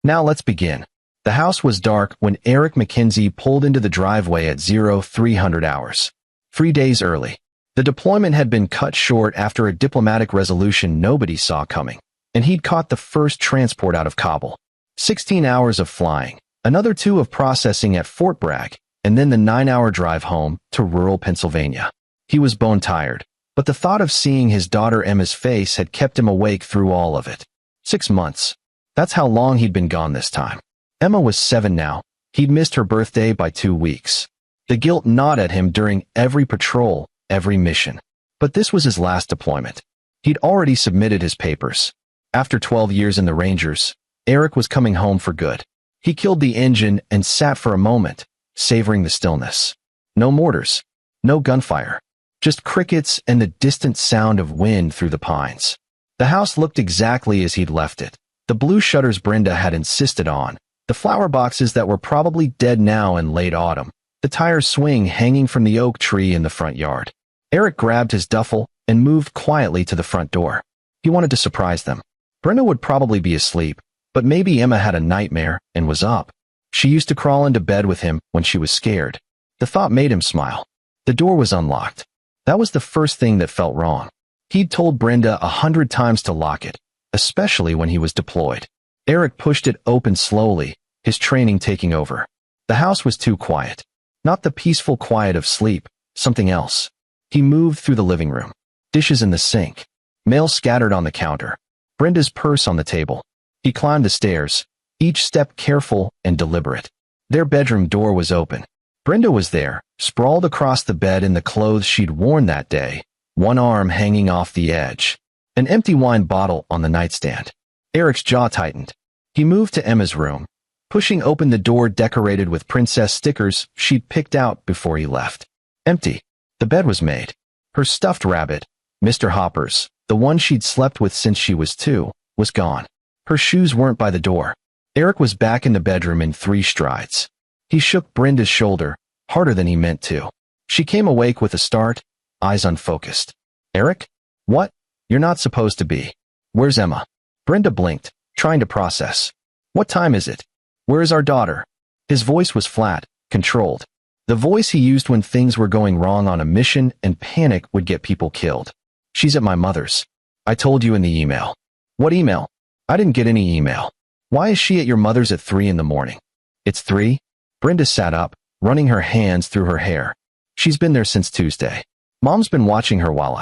Now let's begin. The house was dark when Eric McKenzie pulled into the driveway at 0300 hours. 3 days early. The deployment had been cut short after a diplomatic resolution nobody saw coming, and he'd caught the first transport out of Kabul. 16 hours of flying, another 2 of processing at Fort Bragg, and then the 9-hour drive home to rural Pennsylvania. He was bone tired, but the thought of seeing his daughter Emma's face had kept him awake through all of it. 6 months. That's how long he'd been gone this time. Emma was 7 now. He'd missed her birthday by 2 weeks. The guilt gnawed at him during every patrol, every mission. But this was his last deployment. He'd already submitted his papers. After 12 years in the Rangers, Eric was coming home for good. He killed the engine and sat for a moment, savoring the stillness. No mortars. No gunfire. Just crickets and the distant sound of wind through the pines. The house looked exactly as he'd left it. The blue shutters Brenda had insisted on. The flower boxes that were probably dead now in late autumn. The tire swing hanging from the oak tree in the front yard. Eric grabbed his duffel and moved quietly to the front door. He wanted to surprise them. Brenda would probably be asleep, but maybe Emma had a nightmare and was up. She used to crawl into bed with him when she was scared. The thought made him smile. The door was unlocked. That was the first thing that felt wrong. He'd told Brenda 100 times to lock it, especially when he was deployed. Eric pushed it open slowly, his training taking over. The house was too quiet. Not the peaceful quiet of sleep, something else. He moved through the living room. Dishes in the sink. Mail scattered on the counter. Brenda's purse on the table. He climbed the stairs, each step careful and deliberate. Their bedroom door was open. Brenda was there, sprawled across the bed in the clothes she'd worn that day, one arm hanging off the edge. An empty wine bottle on the nightstand. Eric's jaw tightened. He moved to Emma's room, pushing open the door decorated with princess stickers she'd picked out before he left. Empty. The bed was made. Her stuffed rabbit, Mr. Hopper's, the one she'd slept with since she was 2, was gone. Her shoes weren't by the door. Eric was back in the bedroom in 3 strides. He shook Brenda's shoulder, harder than he meant to. She came awake with a start, eyes unfocused. Eric? What? You're not supposed to be. Where's Emma? Brenda blinked, trying to process. What time is it? Where is our daughter? His voice was flat, controlled. The voice he used when things were going wrong on a mission and panic would get people killed. She's at my mother's. I told you in the email. What email? I didn't get any email. Why is she at your mother's at 3 in the morning? It's 3? Brenda sat up, running her hands through her hair. She's been there since Tuesday. Mom's been watching her while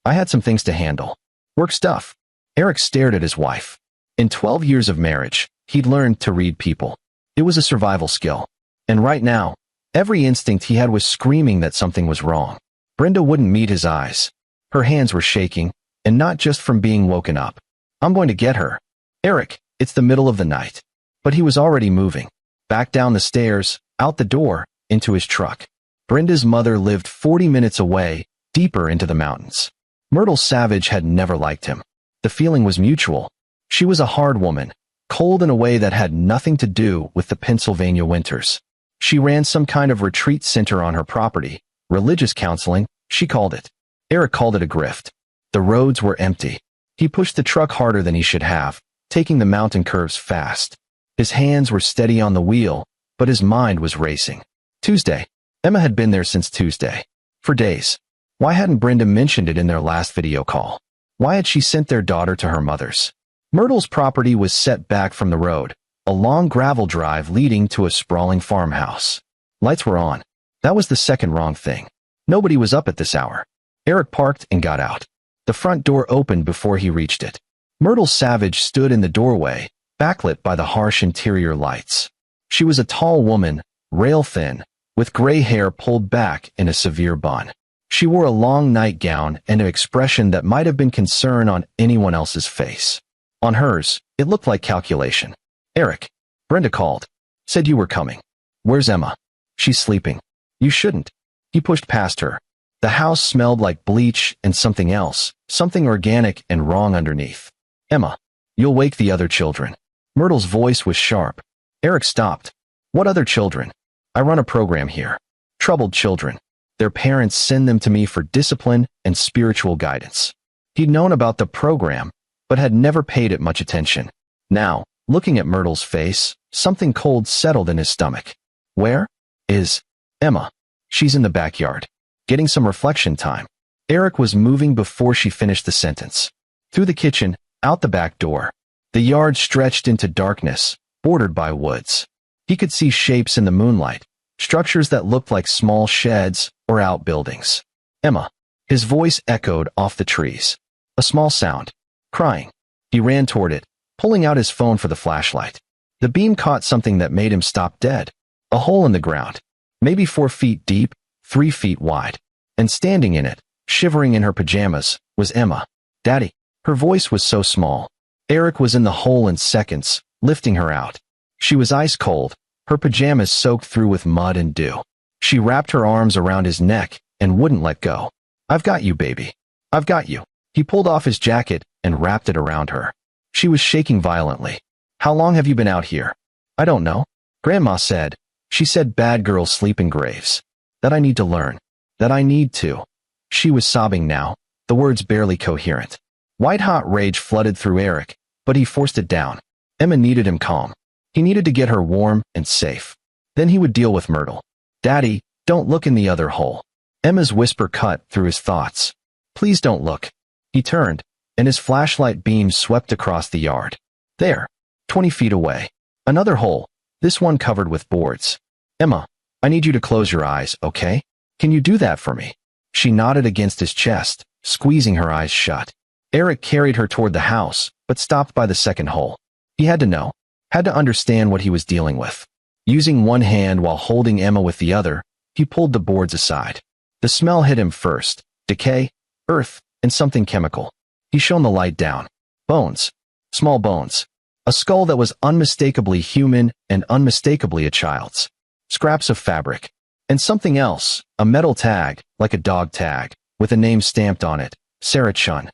I had some things to handle. Work stuff. Eric stared at his wife. In 12 years of marriage, he'd learned to read people. It was a survival skill. And right now, every instinct he had was screaming that something was wrong. Brenda wouldn't meet his eyes. Her hands were shaking, and not just from being woken up. I'm going to get her. Eric, it's the middle of the night. But he was already moving. Back down the stairs, out the door, into his truck. Brenda's mother lived 40 minutes away, deeper into the mountains. Myrtle Savage had never liked him. The feeling was mutual. She was a hard woman, cold in a way that had nothing to do with the Pennsylvania winters. She ran some kind of retreat center on her property, religious counseling, she called it. Eric called it a grift. The roads were empty. He pushed the truck harder than he should have, taking the mountain curves fast. His hands were steady on the wheel, but his mind was racing. Tuesday. Emma had been there since Tuesday. For days. Why hadn't Brenda mentioned it in their last video call? Why had she sent their daughter to her mother's? Myrtle's property was set back from the road, a long gravel drive leading to a sprawling farmhouse. Lights were on. That was the second wrong thing. Nobody was up at this hour. Eric parked and got out. The front door opened before he reached it. Myrtle Savage stood in the doorway, backlit by the harsh interior lights. She was a tall woman, rail-thin, with gray hair pulled back in a severe bun. She wore a long nightgown and an expression that might have been concern on anyone else's face. On hers, it looked like calculation. Eric, Brenda called. Said you were coming. Where's Emma? She's sleeping. You shouldn't. He pushed past her. The house smelled like bleach and something else, something organic and wrong underneath. Emma, you'll wake the other children. Myrtle's voice was sharp. Eric stopped. What other children? I run a program here. Troubled children. Their parents send them to me for discipline and spiritual guidance. He'd known about the program, but had never paid it much attention. Now, Looking at Myrtle's face, something cold settled in his stomach. Where is Emma? She's in the backyard, getting some reflection time. Eric was moving before she finished the sentence. Through the kitchen, out the back door. The yard stretched into darkness, bordered by woods. He could see shapes in the moonlight, structures that looked like small sheds or outbuildings. Emma. His voice echoed off the trees. A small sound. Crying. He ran toward it, pulling out his phone for the flashlight. The beam caught something that made him stop dead. A hole in the ground. Maybe 4 feet deep, 3 feet wide. And standing in it, shivering in her pajamas, was Emma. Daddy. Her voice was so small. Eric was in the hole in seconds, lifting her out. She was ice cold, her pajamas soaked through with mud and dew. She wrapped her arms around his neck and wouldn't let go. I've got you, baby. I've got you. He pulled off his jacket and wrapped it around her. She was shaking violently. How long have you been out here? I don't know. Grandma said. She said bad girls sleep in graves. That I need to learn. That I need to. She was sobbing now, the words barely coherent. White-hot rage flooded through Eric, but he forced it down. Emma needed him calm. He needed to get her warm and safe. Then he would deal with Myrtle. Daddy, don't look in the other hole. Emma's whisper cut through his thoughts. Please don't look. He turned, and his flashlight beam swept across the yard. There, 20 feet away. Another hole, this one covered with boards. Emma, I need you to close your eyes, okay? Can you do that for me? She nodded against his chest, squeezing her eyes shut. Eric carried her toward the house, but stopped by the second hole. He had to know, had to understand what he was dealing with. Using one hand while holding Emma with the other, he pulled the boards aside. The smell hit him first. Decay, earth, and something chemical. He shone the light down. Bones. Small bones. A skull that was unmistakably human and unmistakably a child's. Scraps of fabric. And something else, a metal tag, like a dog tag, with a name stamped on it, Sarah Chun.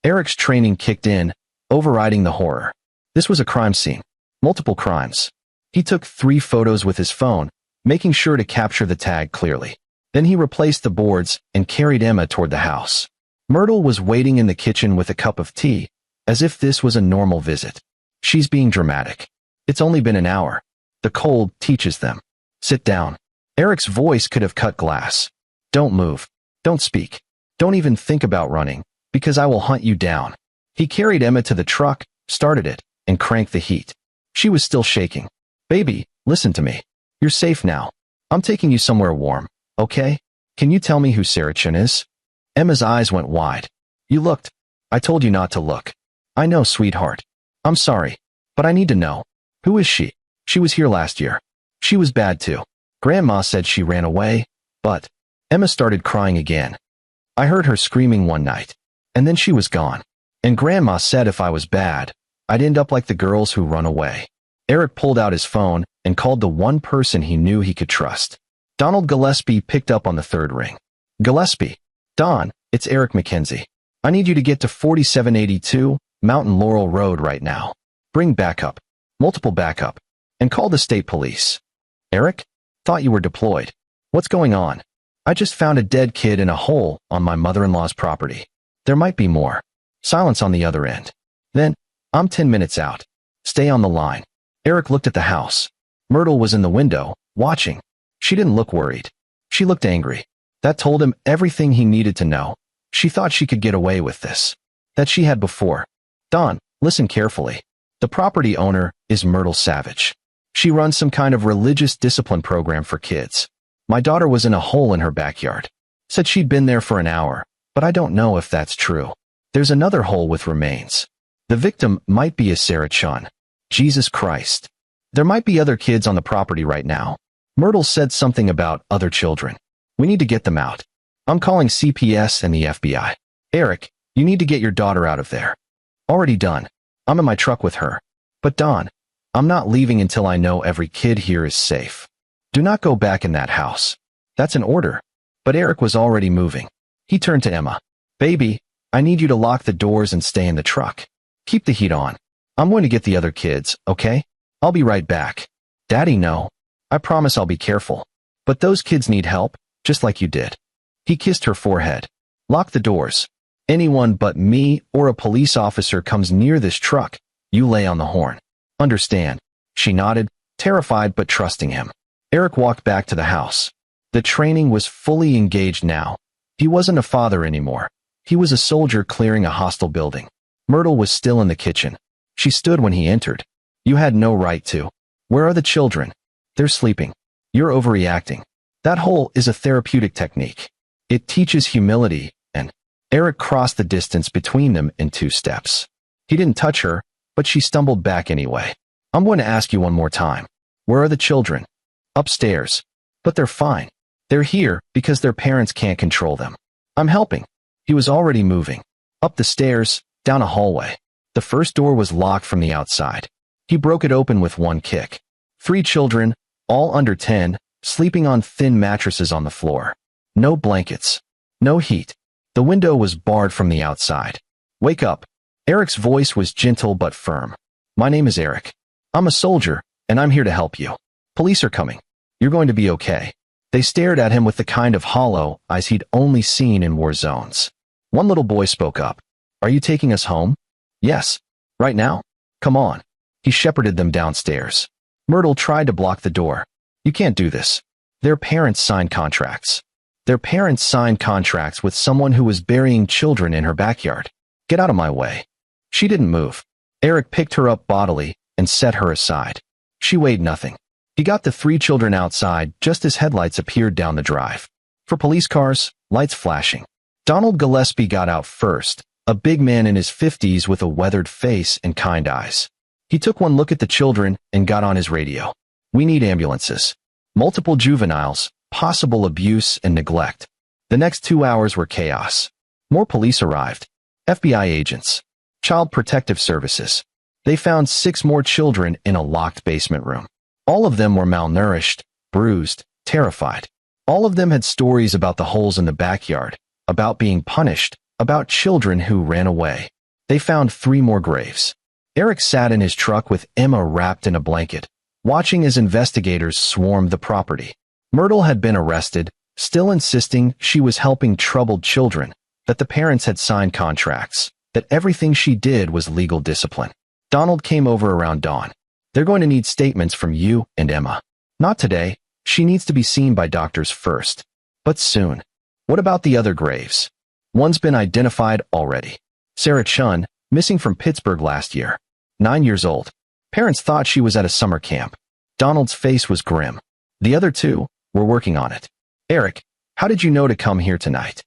Eric's training kicked in, overriding the horror. This was a crime scene. Multiple crimes. He took 3 photos with his phone, making sure to capture the tag clearly. Then he replaced the boards and carried Emma toward the house. Myrtle was waiting in the kitchen with a cup of tea, as if this was a normal visit. She's being dramatic. It's only been an hour. The cold teaches them. Sit down. Eric's voice could have cut glass. Don't move. Don't speak. Don't even think about running, because I will hunt you down. He carried Emma to the truck, started it, and cranked the heat. She was still shaking. Baby, listen to me. You're safe now. I'm taking you somewhere warm, okay? Can you tell me who Sarah Chun is? Emma's eyes went wide. You looked. I told you not to look. I know, sweetheart. I'm sorry, but I need to know. Who is she? She was here last year. She was bad too. Grandma said she ran away, but Emma started crying again. I heard her screaming one night, and then she was gone. And Grandma said if I was bad, I'd end up like the girls who run away. Eric pulled out his phone and called the one person he knew he could trust. Donald Gillespie picked up on the third ring. Gillespie. Don, it's Eric McKenzie. I need you to get to 4782 Mountain Laurel Road right now. Bring backup. Multiple backup. And call the state police. Eric? Thought you were deployed. What's going on? I just found a dead kid in a hole on my mother-in-law's property. There might be more. Silence on the other end. Then, I'm 10 minutes out. Stay on the line. Eric looked at the house. Myrtle was in the window, watching. She didn't look worried. She looked angry. That told him everything he needed to know. She thought she could get away with this. That she had before. Don, listen carefully. The property owner is Myrtle Savage. She runs some kind of religious discipline program for kids. My daughter was in a hole in her backyard. Said she'd been there for an hour, but I don't know if that's true. There's another hole with remains. The victim might be a Sarah Chun. Jesus Christ. There might be other kids on the property right now. Myrtle said something about other children. We need to get them out. I'm calling CPS and the FBI. Eric, you need to get your daughter out of there. Already done. I'm in my truck with her. But Don, I'm not leaving until I know every kid here is safe. Do not go back in that house. That's an order. But Eric was already moving. He turned to Emma. Baby, I need you to lock the doors and stay in the truck. Keep the heat on. I'm going to get the other kids, okay? I'll be right back. Daddy, no. I promise I'll be careful. But those kids need help, just like you did. He kissed her forehead. Lock the doors. Anyone but me or a police officer comes near this truck, you lay on the horn. Understand. She nodded, terrified but trusting him. Eric walked back to the house. The training was fully engaged now. He wasn't a father anymore. He was a soldier clearing a hostile building. Myrtle was still in the kitchen. She stood when he entered. You had no right to. Where are the children? They're sleeping. You're overreacting. That hole is a therapeutic technique. It teaches humility, and Eric crossed the distance between them in 2 steps. He didn't touch her, but she stumbled back anyway. I'm going to ask you one more time. Where are the children? Upstairs. But they're fine. They're here because their parents can't control them. I'm helping. He was already moving. Up the stairs, down a hallway. The first door was locked from the outside. He broke it open with one kick. 3 children, all under 10, sleeping on thin mattresses on the floor. No blankets. No heat. The window was barred from the outside. Wake up. Eric's voice was gentle but firm. My name is Eric. I'm a soldier, and I'm here to help you. Police are coming. You're going to be okay. They stared at him with the kind of hollow eyes he'd only seen in war zones. One little boy spoke up. Are you taking us home? Yes. Right now? Come on. He shepherded them downstairs. Myrtle tried to block the door. You can't do this. Their parents signed contracts. Their parents signed contracts with someone who was burying children in her backyard. Get out of my way. She didn't move. Eric picked her up bodily and set her aside. She weighed nothing. He got the 3 children outside just as headlights appeared down the drive. For police cars, lights flashing. Donald Gillespie got out first, a big man in his 50s with a weathered face and kind eyes. He took one look at the children and got on his radio. We need ambulances. Multiple juveniles, possible abuse and neglect. The next 2 hours were chaos. More police arrived. FBI agents. Child Protective Services. They found 6 more children in a locked basement room. All of them were malnourished, bruised, terrified. All of them had stories about the holes in the backyard, about being punished, about children who ran away. They found 3 more graves. Eric sat in his truck with Emma wrapped in a blanket, watching as investigators swarmed the property. Myrtle had been arrested, still insisting she was helping troubled children, that the parents had signed contracts, that everything she did was legal discipline. Donald came over around dawn. They're going to need statements from you and Emma. Not today. She needs to be seen by doctors first. But soon. What about the other graves? One's been identified already. Sarah Chun, missing from Pittsburgh last year. 9 years old. Parents thought she was at a summer camp. Donald's face was grim. The other 2, were working on it. Eric, how did you know to come here tonight?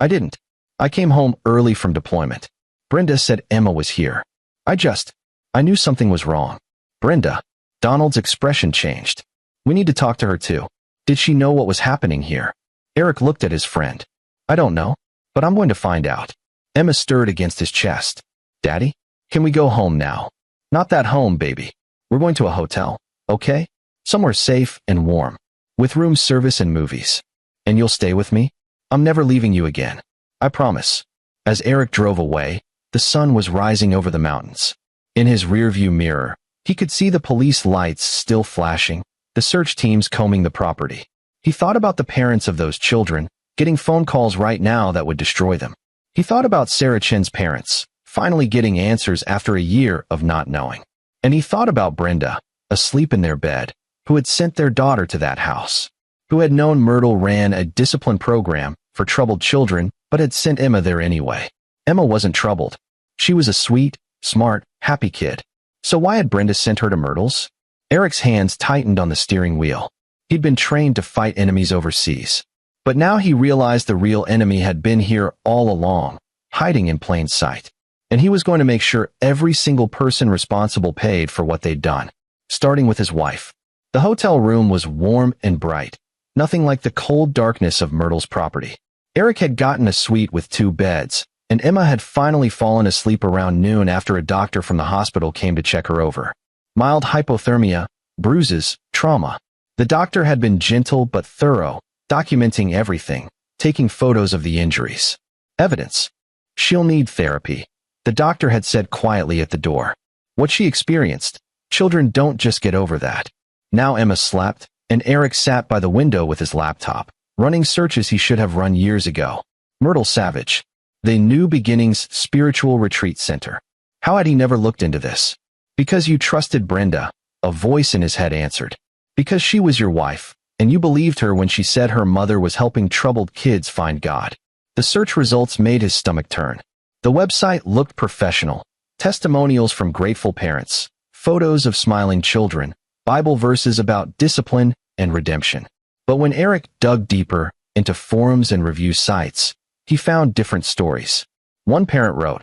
I didn't. I came home early from deployment. Brenda said Emma was here. I knew something was wrong. Brenda. Donald's expression changed. We need to talk to her too. Did she know what was happening here? Eric looked at his friend. I don't know, but I'm going to find out. Emma stirred against his chest. Daddy? Can we go home now? Not that home, baby. We're going to a hotel, okay? Somewhere safe and warm, with room service and movies. And you'll stay with me? I'm never leaving you again. I promise. As Eric drove away, the sun was rising over the mountains. In his rearview mirror, he could see the police lights still flashing, the search teams combing the property. He thought about the parents of those children, getting phone calls right now that would destroy them. He thought about Sarah Chin's parents, finally getting answers after a year of not knowing. And he thought about Brenda, asleep in their bed, who had sent their daughter to that house, who had known Myrtle ran a discipline program for troubled children, but had sent Emma there anyway. Emma wasn't troubled. She was a sweet, smart, happy kid. So why had Brenda sent her to Myrtle's? Eric's hands tightened on the steering wheel. He'd been trained to fight enemies overseas. But now he realized the real enemy had been here all along, hiding in plain sight. And he was going to make sure every single person responsible paid for what they'd done, starting with his wife. The hotel room was warm and bright, nothing like the cold darkness of Myrtle's property. Eric had gotten a suite with 2 beds, and Emma had finally fallen asleep around noon after a doctor from the hospital came to check her over. Mild hypothermia, bruises, trauma. The doctor had been gentle but thorough, documenting everything, taking photos of the injuries. Evidence. She'll need therapy, the doctor had said quietly at the door. What she experienced, children don't just get over that. Now Emma slept, and Eric sat by the window with his laptop, running searches he should have run years ago. Myrtle Savage. The New Beginnings Spiritual Retreat Center. How had he never looked into this? Because you trusted Brenda, a voice in his head answered. Because she was your wife, and you believed her when she said her mother was helping troubled kids find God. The search results made his stomach turn. The website looked professional. Testimonials from grateful parents, photos of smiling children, Bible verses about discipline and redemption. But when Eric dug deeper into forums and review sites, he found different stories. One parent wrote,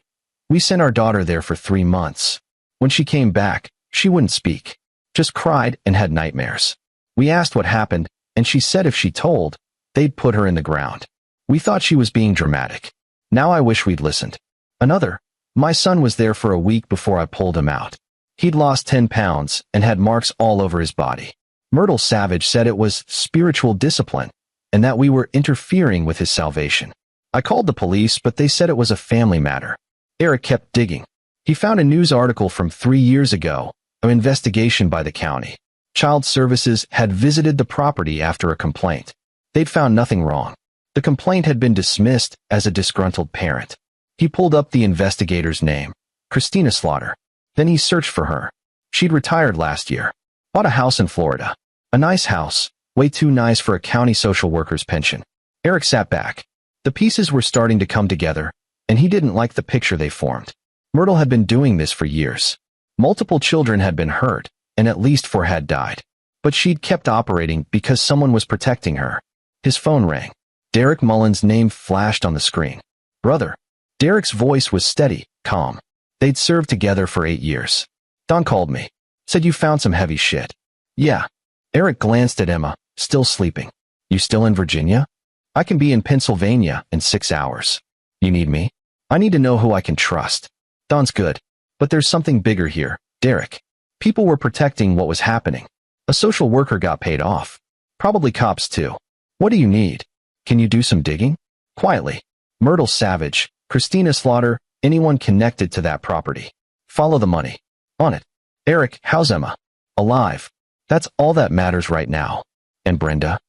"We sent our daughter there for 3 months. When she came back, she wouldn't speak, just cried and had nightmares. We asked what happened, and she said if she told, they'd put her in the ground. We thought she was being dramatic. Now I wish we'd listened." Another, "My son was there for a week before I pulled him out. He'd lost 10 pounds and had marks all over his body. Myrtle Savage said it was spiritual discipline and that we were interfering with his salvation. I called the police, but they said it was a family matter." Eric kept digging. He found a news article from 3 years ago, an investigation by the county. Child Services had visited the property after a complaint. They'd found nothing wrong. The complaint had been dismissed as a disgruntled parent. He pulled up the investigator's name, Christina Slaughter. Then he searched for her. She'd retired last year. Bought a house in Florida. A nice house, way too nice for a county social worker's pension. Eric sat back. The pieces were starting to come together, and he didn't like the picture they formed. Myrtle had been doing this for years. Multiple children had been hurt, and at least 4 had died. But she'd kept operating because someone was protecting her. His phone rang. Derek Mullen's name flashed on the screen. "Brother." Derek's voice was steady, calm. They'd served together for 8 years. "Don called me. Said you found some heavy shit." "Yeah." Eric glanced at Emma, still sleeping. "You still in Virginia?" "I can be in Pennsylvania in 6 hours. You need me?" "I need to know who I can trust." "Don's good. But there's something bigger here, Derek. People were protecting what was happening. A social worker got paid off. Probably cops too. What do you need? Can you do some digging?" Quietly. "Myrtle Savage, Christina Slaughter, anyone connected to that property. Follow the money. On it." "Eric, how's Emma?" "Alive. That's all that matters right now." "And Brenda?"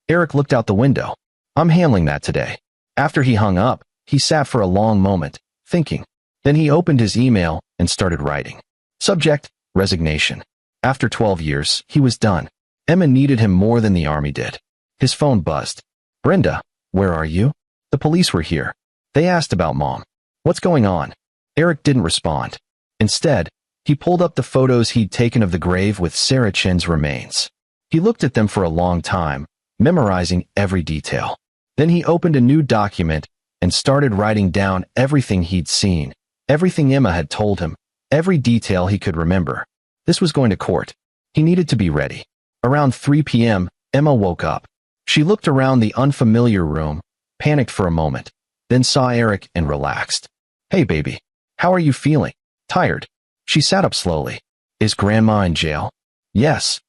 Eric looked out the window. "I'm handling that today." After he hung up, he sat for a long moment, thinking. Then he opened his email and started writing. Subject, resignation. After 12 years, he was done. Emma needed him more than the army did. His phone buzzed. "Brenda, where are you?" "The police were here. They asked about Mom." "What's going on?" Eric didn't respond. Instead, he pulled up the photos he'd taken of the grave with Sarah Chen's remains. He looked at them for a long time, memorizing every detail. Then he opened a new document and started writing down everything he'd seen, everything Emma had told him, every detail he could remember. This was going to court. He needed to be ready. Around 3 p.m., Emma woke up. She looked around the unfamiliar room, panicked for a moment, then saw Eric and relaxed. "Hey, baby. How are you feeling?" "Tired." She sat up slowly. "Is Grandma in jail?" "Yes."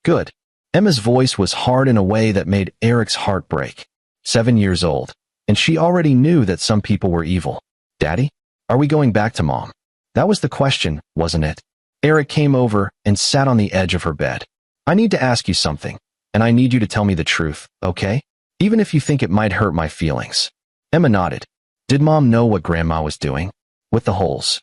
"Good." Emma's voice was hard in a way that made Eric's heart break. 7 years old, and she already knew that some people were evil. "Daddy? Are we going back to Mom?" That was the question, wasn't it? Eric came over and sat on the edge of her bed. "I need to ask you something, and I need you to tell me the truth, okay? Even if you think it might hurt my feelings." Emma nodded. "Did Mom know what Grandma was doing?" "With the holes."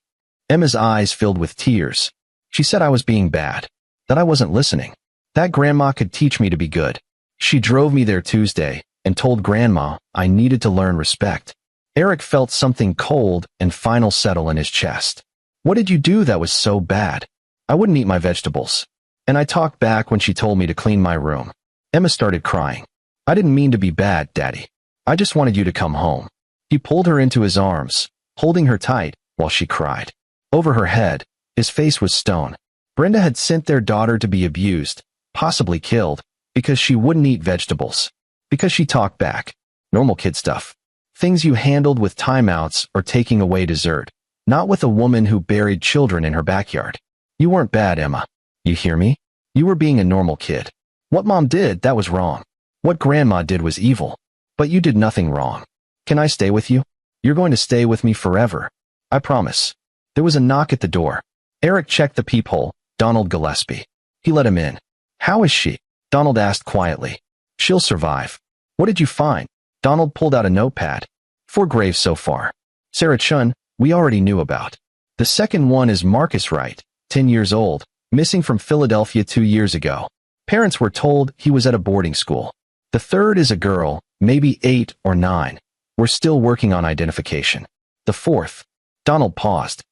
Emma's eyes filled with tears. "She said I was being bad, that I wasn't listening, that Grandma could teach me to be good. She drove me there Tuesday and told Grandma I needed to learn respect." Eric felt something cold and final settle in his chest. "What did you do that was so bad?" "I wouldn't eat my vegetables. And I talked back when she told me to clean my room." Emma started crying. "I didn't mean to be bad, Daddy. I just wanted you to come home." He pulled her into his arms, holding her tight while she cried. Over her head, his face was stone. Brenda had sent their daughter to be abused, possibly killed, because she wouldn't eat vegetables. Because she talked back. Normal kid stuff. Things you handled with timeouts or taking away dessert, not with a woman who buried children in her backyard. "You weren't bad, Emma. You hear me? You were being a normal kid. What Mom did, that was wrong. What Grandma did was evil. But you did nothing wrong. Can I stay with you? You're going to stay with me forever. I promise." There was a knock at the door. Eric checked the peephole. Donald Gillespie. He let him in. "How is she?" Donald asked quietly. "She'll survive." "What did you find?" Donald pulled out a notepad. 4 graves so far. Sarah Chun, we already knew about. The second one is Marcus Wright, 10 years old, missing from Philadelphia 2 years ago. Parents were told he was at a boarding school. The third is a girl, maybe 8 or 9. We're still working on identification. The fourth. Donald paused.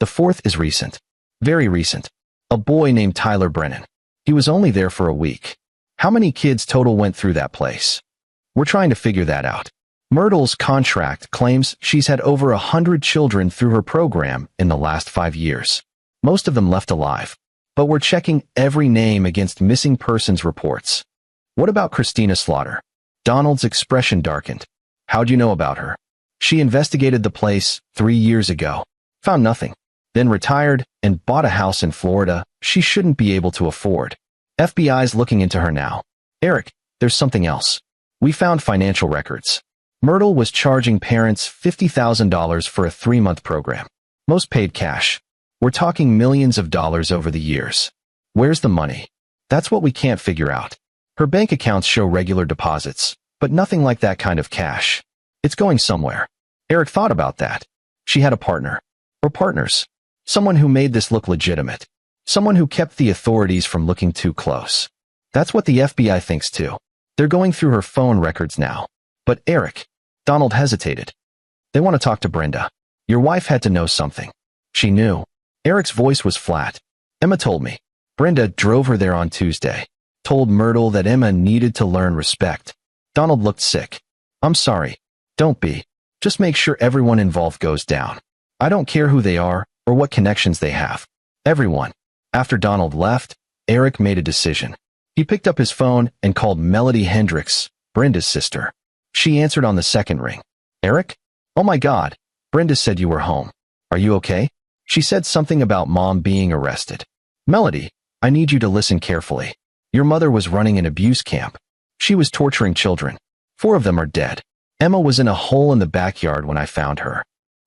The fourth is recent. Very recent. A boy named Tyler Brennan. He was only there for a week. How many kids total went through that place? We're trying to figure that out. Myrtle's contract claims she's had over 100 children through her program in the last 5 years. Most of them left alive. But we're checking every name against missing persons reports. What about Christina Slaughter? Donald's expression darkened. How'd you know about her? She investigated the place 3 years ago. Found nothing. Then retired and bought a house in Florida she shouldn't be able to afford. FBI's looking into her now. Eric, there's something else. We found financial records. Myrtle was charging parents $50,000 for a 3-month program. Most paid cash. We're talking millions of dollars over the years. Where's the money? That's what we can't figure out. Her bank accounts show regular deposits, but nothing like that kind of cash. It's going somewhere. Eric thought about that. She had a partner. Or partners. Someone who made this look legitimate. Someone who kept the authorities from looking too close. That's what the FBI thinks too. They're going through her phone records now. But Eric, Donald hesitated. They want to talk to Brenda. Your wife had to know something. She knew. Eric's voice was flat. Emma told me. Brenda drove her there on Tuesday. Told Myrtle that Emma needed to learn respect. Donald looked sick. I'm sorry. Don't be. Just make sure everyone involved goes down. I don't care who they are or what connections they have. Everyone. After Donald left, Eric made a decision. He picked up his phone and called Melody Hendricks, Brenda's sister. She answered on the second ring. Eric? Oh my God. Brenda said you were home. Are you okay? She said something about Mom being arrested. Melody, I need you to listen carefully. Your mother was running an abuse camp. She was torturing children. 4 of them are dead. Emma was in a hole in the backyard when I found her.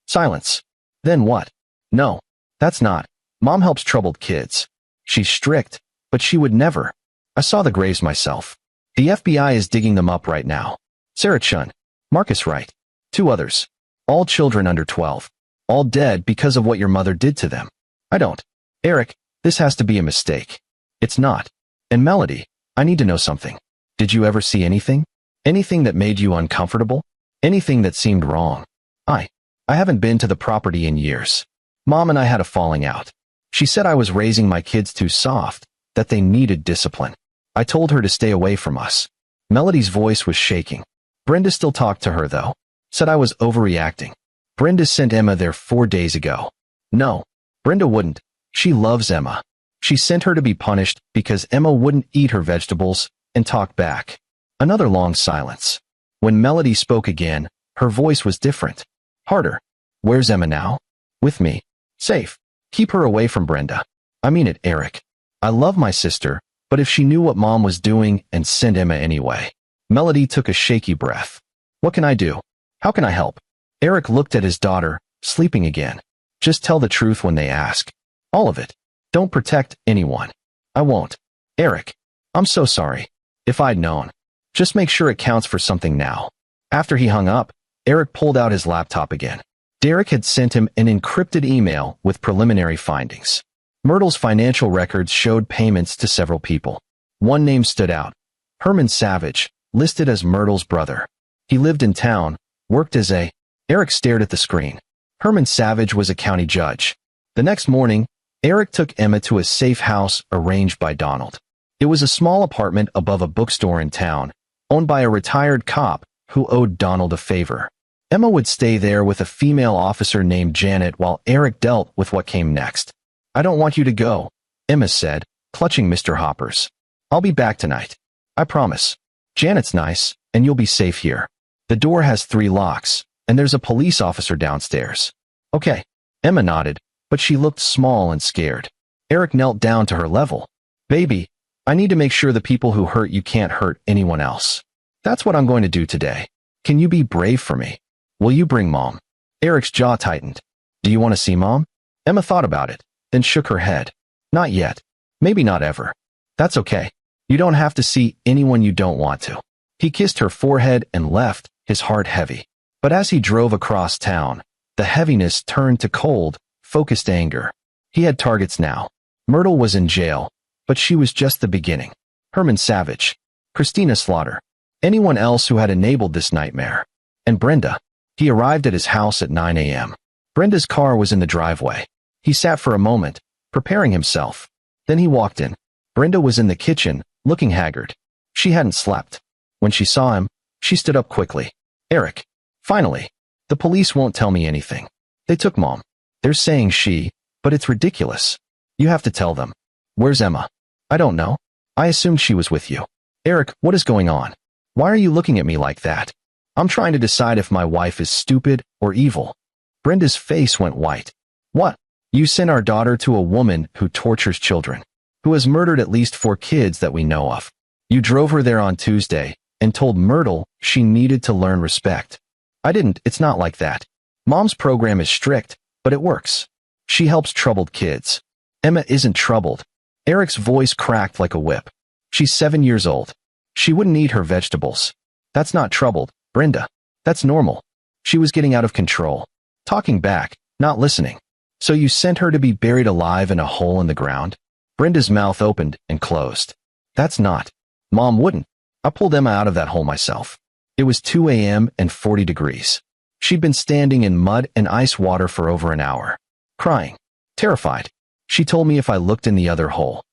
Silence. Then what? No, that's not. Mom helps troubled kids. She's strict, but she would never. I saw the graves myself. The FBI is digging them up right now. Sarah Chun, Marcus Wright, 2 others. All children under 12. All dead because of what your mother did to them. I don't. Eric, this has to be a mistake. It's not. And Melody, I need to know something. Did you ever see anything? Anything that made you uncomfortable? Anything that seemed wrong? I haven't been to the property in years. Mom and I had a falling out. She said I was raising my kids too soft, that they needed discipline. I told her to stay away from us. Melody's voice was shaking. Brenda still talked to her though. Said I was overreacting. Brenda sent Emma there 4 days ago. No, Brenda wouldn't. She loves Emma. She sent her to be punished because Emma wouldn't eat her vegetables and talk back. Another long silence. When Melody spoke again, her voice was different. Harder. Where's Emma now? With me. Safe. Keep her away from Brenda. I mean it, Eric. I love my sister, but if she knew what Mom was doing and sent Emma anyway. Melody took a shaky breath. What can I do? How can I help? Eric looked at his daughter, sleeping again. Just tell the truth when they ask. All of it. Don't protect anyone. I won't. Eric, I'm so sorry. If I'd known. Just make sure it counts for something now. After he hung up, Eric pulled out his laptop again. Derek had sent him an encrypted email with preliminary findings. Myrtle's financial records showed payments to several people. One name stood out. Herman Savage, listed as Myrtle's brother. He lived in town, worked as a... Eric stared at the screen. Herman Savage was a county judge. The next morning, Eric took Emma to a safe house arranged by Donald. It was a small apartment above a bookstore in town, owned by a retired cop who owed Donald a favor. Emma would stay there with a female officer named Janet while Eric dealt with what came next. I don't want you to go, Emma said, clutching Mr. Hopper's. I'll be back tonight. I promise. Janet's nice, and you'll be safe here. The door has 3 locks, and there's a police officer downstairs. Okay. Emma nodded, but she looked small and scared. Eric knelt down to her level. Baby, I need to make sure the people who hurt you can't hurt anyone else. That's what I'm going to do today. Can you be brave for me? Will you bring Mom? Eric's jaw tightened. Do you want to see Mom? Emma thought about it, then shook her head. Not yet. Maybe not ever. That's okay. You don't have to see anyone you don't want to. He kissed her forehead and left, his heart heavy. But as he drove across town, the heaviness turned to cold, focused anger. He had targets now. Myrtle was in jail, but she was just the beginning. Herman Savage, Christina Slaughter, anyone else who had enabled this nightmare. And Brenda. He arrived at his house at 9 a.m. Brenda's car was in the driveway. He sat for a moment, preparing himself. Then he walked in. Brenda was in the kitchen, looking haggard. She hadn't slept. When she saw him, she stood up quickly. Eric. Finally. The police won't tell me anything. They took Mom. They're saying she, but it's ridiculous. You have to tell them. Where's Emma? I don't know. I assumed she was with you. Eric, what is going on? Why are you looking at me like that? I'm trying to decide if my wife is stupid or evil. Brenda's face went white. What? You sent our daughter to a woman who tortures children, who has murdered at least 4 kids that we know of. You drove her there on Tuesday and told Myrtle she needed to learn respect. I didn't. It's not like that. Mom's program is strict, but it works. She helps troubled kids. Emma isn't troubled. Eric's voice cracked like a whip. She's 7 years old. She wouldn't eat her vegetables. That's not troubled, Brenda. That's normal. She was getting out of control. Talking back, not listening. So you sent her to be buried alive in a hole in the ground? Brenda's mouth opened and closed. That's not. Mom wouldn't. I pulled Emma out of that hole myself. It was 2 a.m. and 40 degrees. She'd been standing in mud and ice water for over an hour. Crying. Terrified. She told me if I looked in the other hole.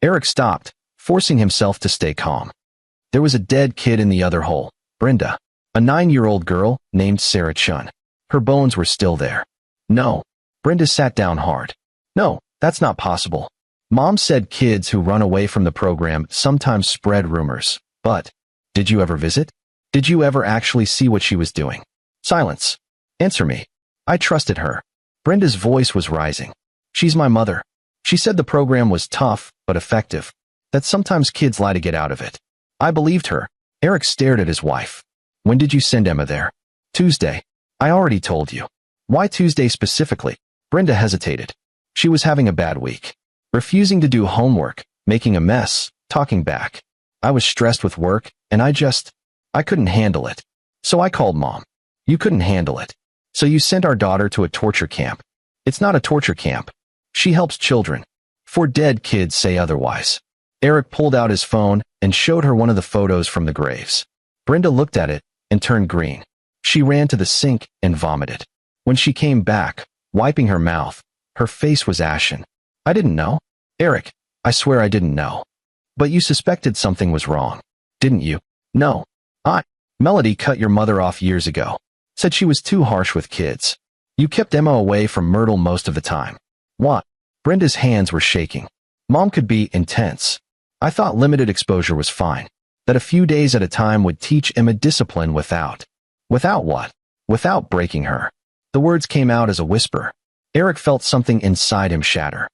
Eric stopped, forcing himself to stay calm. There was a dead kid in the other hole, Brenda. A 9-year-old girl named Sarah Chun. Her bones were still there. No. Brenda sat down hard. No, that's not possible. Mom said kids who run away from the program sometimes spread rumors, but did you ever visit? Did you ever actually see what she was doing? Silence. Answer me. I trusted her. Brenda's voice was rising. She's my mother. She said the program was tough, but effective. That sometimes kids lie to get out of it. I believed her. Eric stared at his wife. When did you send Emma there? Tuesday. I already told you. Why Tuesday specifically? Brenda hesitated. She was having a bad week. Refusing to do homework, making a mess, talking back. I was stressed with work, and I couldn't handle it. So I called Mom. You couldn't handle it. So you sent our daughter to a torture camp. It's not a torture camp. She helps children. 4 dead kids say otherwise. Eric pulled out his phone and showed her one of the photos from the graves. Brenda looked at it and turned green. She ran to the sink and vomited. When she came back, wiping her mouth, her face was ashen. I didn't know. Eric, I swear I didn't know. But you suspected something was wrong, didn't you? No. Melody cut your mother off years ago. Said she was too harsh with kids. You kept Emma away from Myrtle most of the time. What? Brenda's hands were shaking. Mom could be intense. I thought limited exposure was fine. That a few days at a time would teach Emma discipline without what? Without breaking her. The words came out as a whisper. Eric felt something inside him shatter.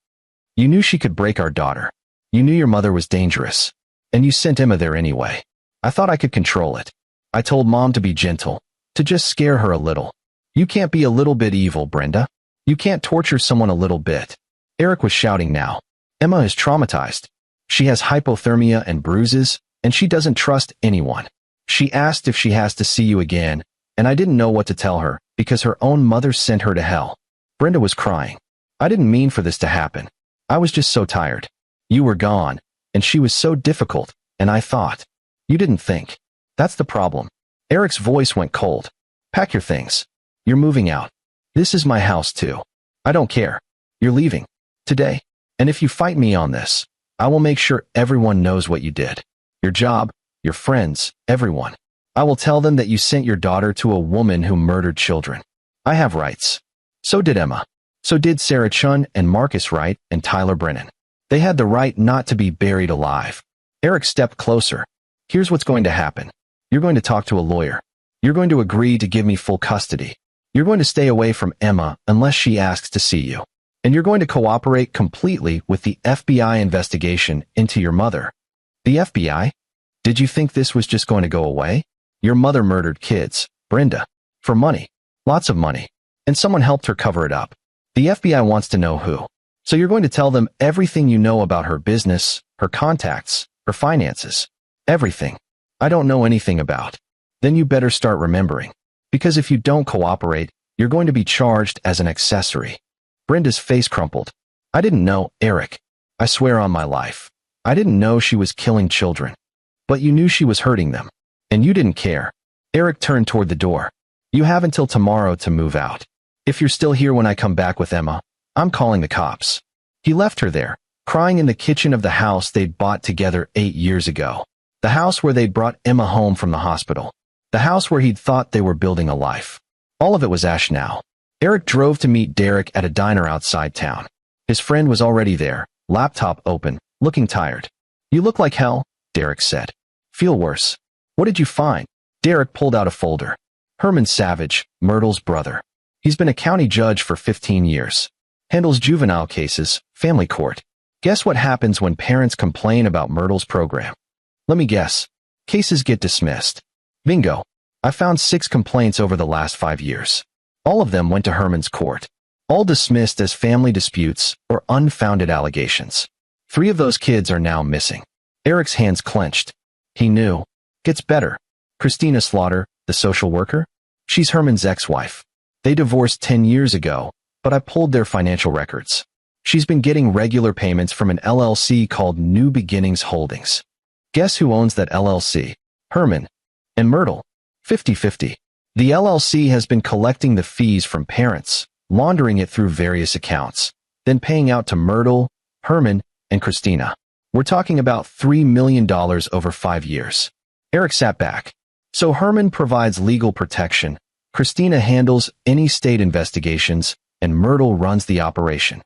You knew she could break our daughter. You knew your mother was dangerous. And you sent Emma there anyway. I thought I could control it. I told Mom to be gentle, to just scare her a little. You can't be a little bit evil, Brenda. You can't torture someone a little bit. Eric was shouting now. Emma is traumatized. She has hypothermia and bruises, and she doesn't trust anyone. She asked if she has to see you again, and I didn't know what to tell her because her own mother sent her to hell. Brenda was crying. I didn't mean for this to happen. I was just so tired. You were gone, and she was so difficult, and I thought. You didn't think. That's the problem. Eric's voice went cold. Pack your things. You're moving out. This is my house too. I don't care. You're leaving. Today. And if you fight me on this, I will make sure everyone knows what you did. Your job, your friends, everyone. I will tell them that you sent your daughter to a woman who murdered children. I have rights. So did Emma. So did Sarah Chun and Marcus Wright and Tyler Brennan. They had the right not to be buried alive. Eric stepped closer. Here's what's going to happen. You're going to talk to a lawyer. You're going to agree to give me full custody. You're going to stay away from Emma unless she asks to see you. And you're going to cooperate completely with the FBI investigation into your mother. The FBI? Did you think this was just going to go away? Your mother murdered kids, Brenda. For money. Lots of money. And someone helped her cover it up. The FBI wants to know who. So you're going to tell them everything you know about her business, her contacts, her finances. Everything. I don't know anything about. Then you better start remembering. Because if you don't cooperate, you're going to be charged as an accessory. Brenda's face crumpled. I didn't know, Eric. I swear on my life. I didn't know she was killing children. But you knew she was hurting them. And you didn't care. Eric turned toward the door. You have until tomorrow to move out. If you're still here when I come back with Emma, I'm calling the cops. He left her there, crying in the kitchen of the house they'd bought together 8 years ago. The house where they'd brought Emma home from the hospital. The house where he'd thought they were building a life. All of it was ash now. Eric drove to meet Derek at a diner outside town. His friend was already there, laptop open, looking tired. You look like hell, Derek said. Feel worse. What did you find? Derek pulled out a folder. Herman Savage, Myrtle's brother. He's been a county judge for 15 years. Handles juvenile cases, family court. Guess what happens when parents complain about Myrtle's program? Let me guess. Cases get dismissed. Bingo. I found 6 complaints over the last 5 years. All of them went to Herman's court. All dismissed as family disputes or unfounded allegations. 3 of those kids are now missing. Eric's hands clenched. He knew. Gets better. Christina Slaughter, the social worker? She's Herman's ex-wife. They divorced 10 years ago, but I pulled their financial records. She's been getting regular payments from an LLC called New Beginnings Holdings. Guess who owns that LLC? Herman. And Myrtle. 50-50. The LLC has been collecting the fees from parents, laundering it through various accounts, then paying out to Myrtle, Herman, and Christina. We're talking about $3 million over 5 years. Eric sat back. So Herman provides legal protection, Christina handles any state investigations, and Myrtle runs the operation.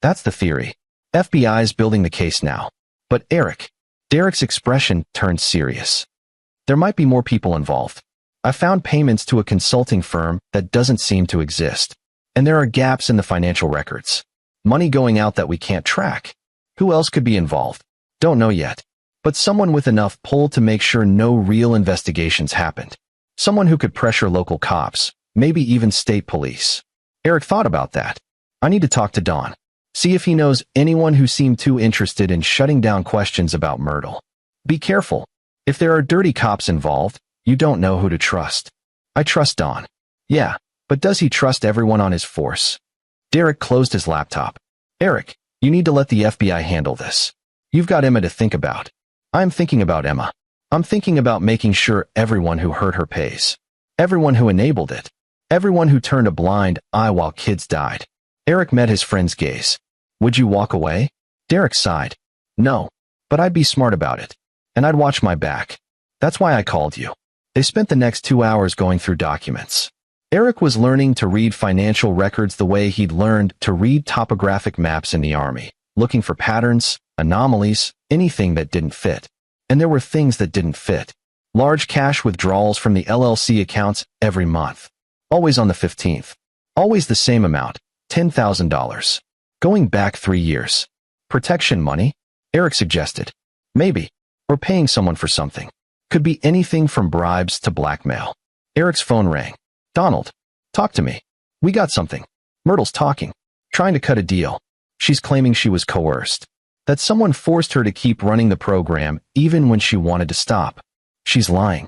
That's the theory. FBI's building the case now. But Derek's expression turned serious. There might be more people involved. I found payments to a consulting firm that doesn't seem to exist. And there are gaps in the financial records. Money going out that we can't track. Who else could be involved? Don't know yet. But someone with enough pull to make sure no real investigations happened. Someone who could pressure local cops, maybe even state police. Eric thought about that. I need to talk to Don. See if he knows anyone who seemed too interested in shutting down questions about Myrtle. Be careful. If there are dirty cops involved, you don't know who to trust. I trust Don. Yeah, but does he trust everyone on his force? Derek closed his laptop. Eric, you need to let the FBI handle this. You've got Emma to think about. I'm thinking about Emma. I'm thinking about making sure everyone who hurt her pays. Everyone who enabled it. Everyone who turned a blind eye while kids died. Eric met his friend's gaze. Would you walk away? Derek sighed. No, but I'd be smart about it. And I'd watch my back. That's why I called you. They spent the next 2 hours going through documents. Eric was learning to read financial records the way he'd learned to read topographic maps in the Army, looking for patterns, anomalies, anything that didn't fit. And there were things that didn't fit. Large cash withdrawals from the LLC accounts every month. Always on the 15th. Always the same amount, $10,000. Going back 3 years. Protection money? Eric suggested. Maybe. Or paying someone for something. Could be anything from bribes to blackmail. Eric's phone rang. Donald. Talk to me. We got something. Myrtle's talking. Trying to cut a deal. She's claiming she was coerced. That someone forced her to keep running the program even when she wanted to stop. She's lying.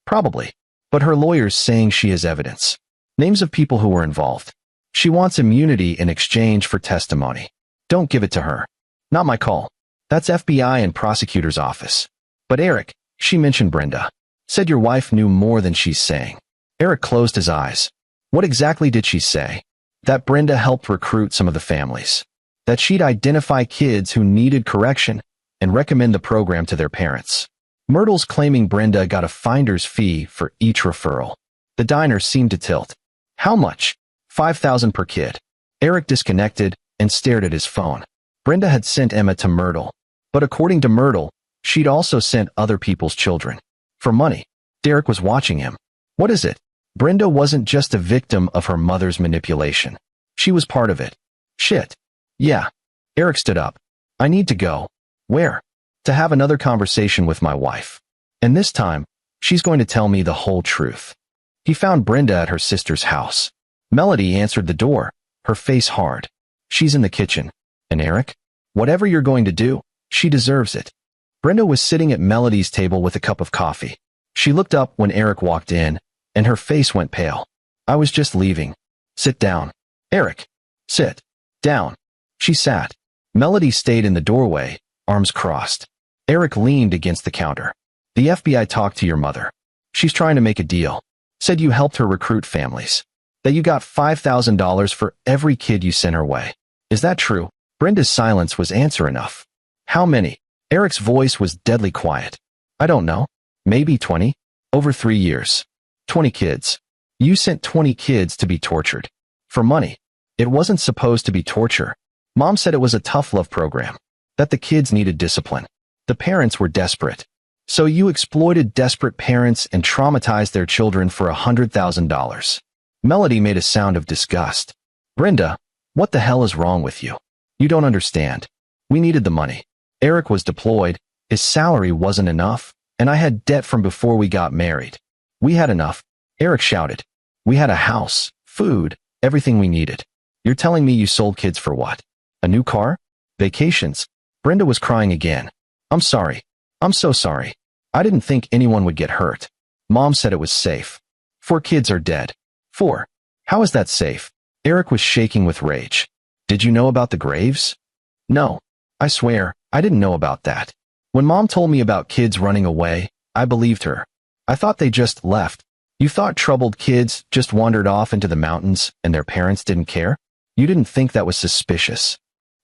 Probably. But her lawyer's saying she has evidence. Names of people who were involved. She wants immunity in exchange for testimony. Don't give it to her. Not my call. That's FBI and prosecutor's office. But Eric, she mentioned Brenda. Said your wife knew more than she's saying. Eric closed his eyes. What exactly did she say? That Brenda helped recruit some of the families. That she'd identify kids who needed correction and recommend the program to their parents. Myrtle's claiming Brenda got a finder's fee for each referral. The diner seemed to tilt. How much? $5,000 per kid. Eric disconnected and stared at his phone. Brenda had sent Emma to Myrtle. But according to Myrtle, she'd also sent other people's children. For money. Derek was watching him. What is it? Brenda wasn't just a victim of her mother's manipulation. She was part of it. Shit. Yeah. Eric stood up. I need to go. Where? To have another conversation with my wife. And this time, she's going to tell me the whole truth. He found Brenda at her sister's house. Melody answered the door, her face hard. She's in the kitchen. And Eric? Whatever you're going to do, she deserves it. Brenda was sitting at Melody's table with a cup of coffee. She looked up when Eric walked in, and her face went pale. I was just leaving. Sit down. Eric. Sit. Down. She sat. Melody stayed in the doorway, arms crossed. Eric leaned against the counter. The FBI talked to your mother. She's trying to make a deal. Said you helped her recruit families. That you got $5,000 for every kid you sent her way. Is that true? Brenda's silence was answer enough. How many? Eric's voice was deadly quiet. I don't know. Maybe 20? Over 3 years. 20 kids. You sent 20 kids to be tortured. For money. It wasn't supposed to be torture. Mom said it was a tough love program. That the kids needed discipline. The parents were desperate. So you exploited desperate parents and traumatized their children for $100,000. Melody made a sound of disgust. Brenda, what the hell is wrong with you? You don't understand. We needed the money. Eric was deployed, his salary wasn't enough, and I had debt from before we got married. We had enough. Eric shouted. We had a house, food, everything we needed. You're telling me you sold kids for what? A new car? Vacations? Brenda was crying again. I'm sorry. I'm so sorry. I didn't think anyone would get hurt. Mom said it was safe. 4 kids are dead. 4. How is that safe? Eric was shaking with rage. Did you know about the graves? No. I swear, I didn't know about that. When Mom told me about kids running away, I believed her. I thought they just left. You thought troubled kids just wandered off into the mountains and their parents didn't care? You didn't think that was suspicious.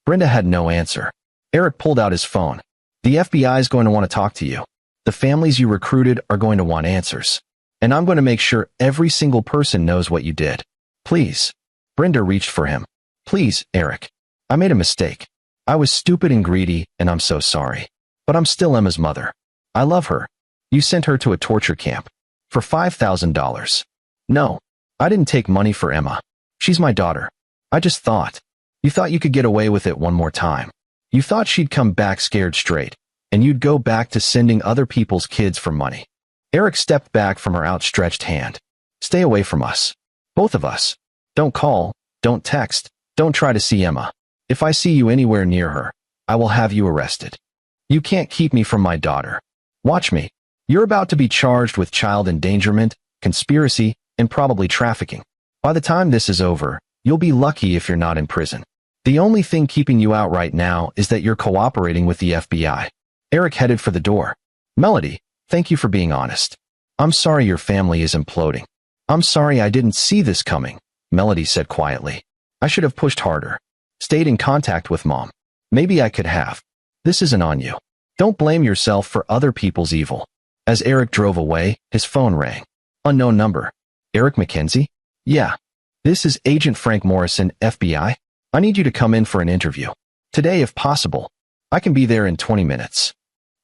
Brenda had no answer. Eric pulled out his phone. The FBI is going to want to talk to you. The families you recruited are going to want answers. And I'm going to make sure every single person knows what you did. Please. Brenda reached for him. Please, Eric. I made a mistake. I was stupid and greedy, and I'm so sorry. But I'm still Emma's mother. I love her. You sent her to a torture camp. For $5,000. No. I didn't take money for Emma. She's my daughter. I just thought. You thought you could get away with it one more time. You thought she'd come back scared straight, and you'd go back to sending other people's kids for money. Eric stepped back from her outstretched hand. Stay away from us. Both of us. Don't call, don't text, don't try to see Emma. If I see you anywhere near her, I will have you arrested. You can't keep me from my daughter. Watch me. You're about to be charged with child endangerment, conspiracy, and probably trafficking. By the time this is over, you'll be lucky if you're not in prison. The only thing keeping you out right now is that you're cooperating with the FBI. Eric headed for the door. Melody, thank you for being honest. I'm sorry your family is imploding. I'm sorry I didn't see this coming, Melody said quietly. I should have pushed harder. Stayed in contact with Mom. Maybe I could have. This isn't on you. Don't blame yourself for other people's evil. As Eric drove away, his phone rang. Unknown number. Eric McKenzie? Yeah. This is Agent Frank Morrison, FBI. I need you to come in for an interview. Today if possible. I can be there in 20 minutes.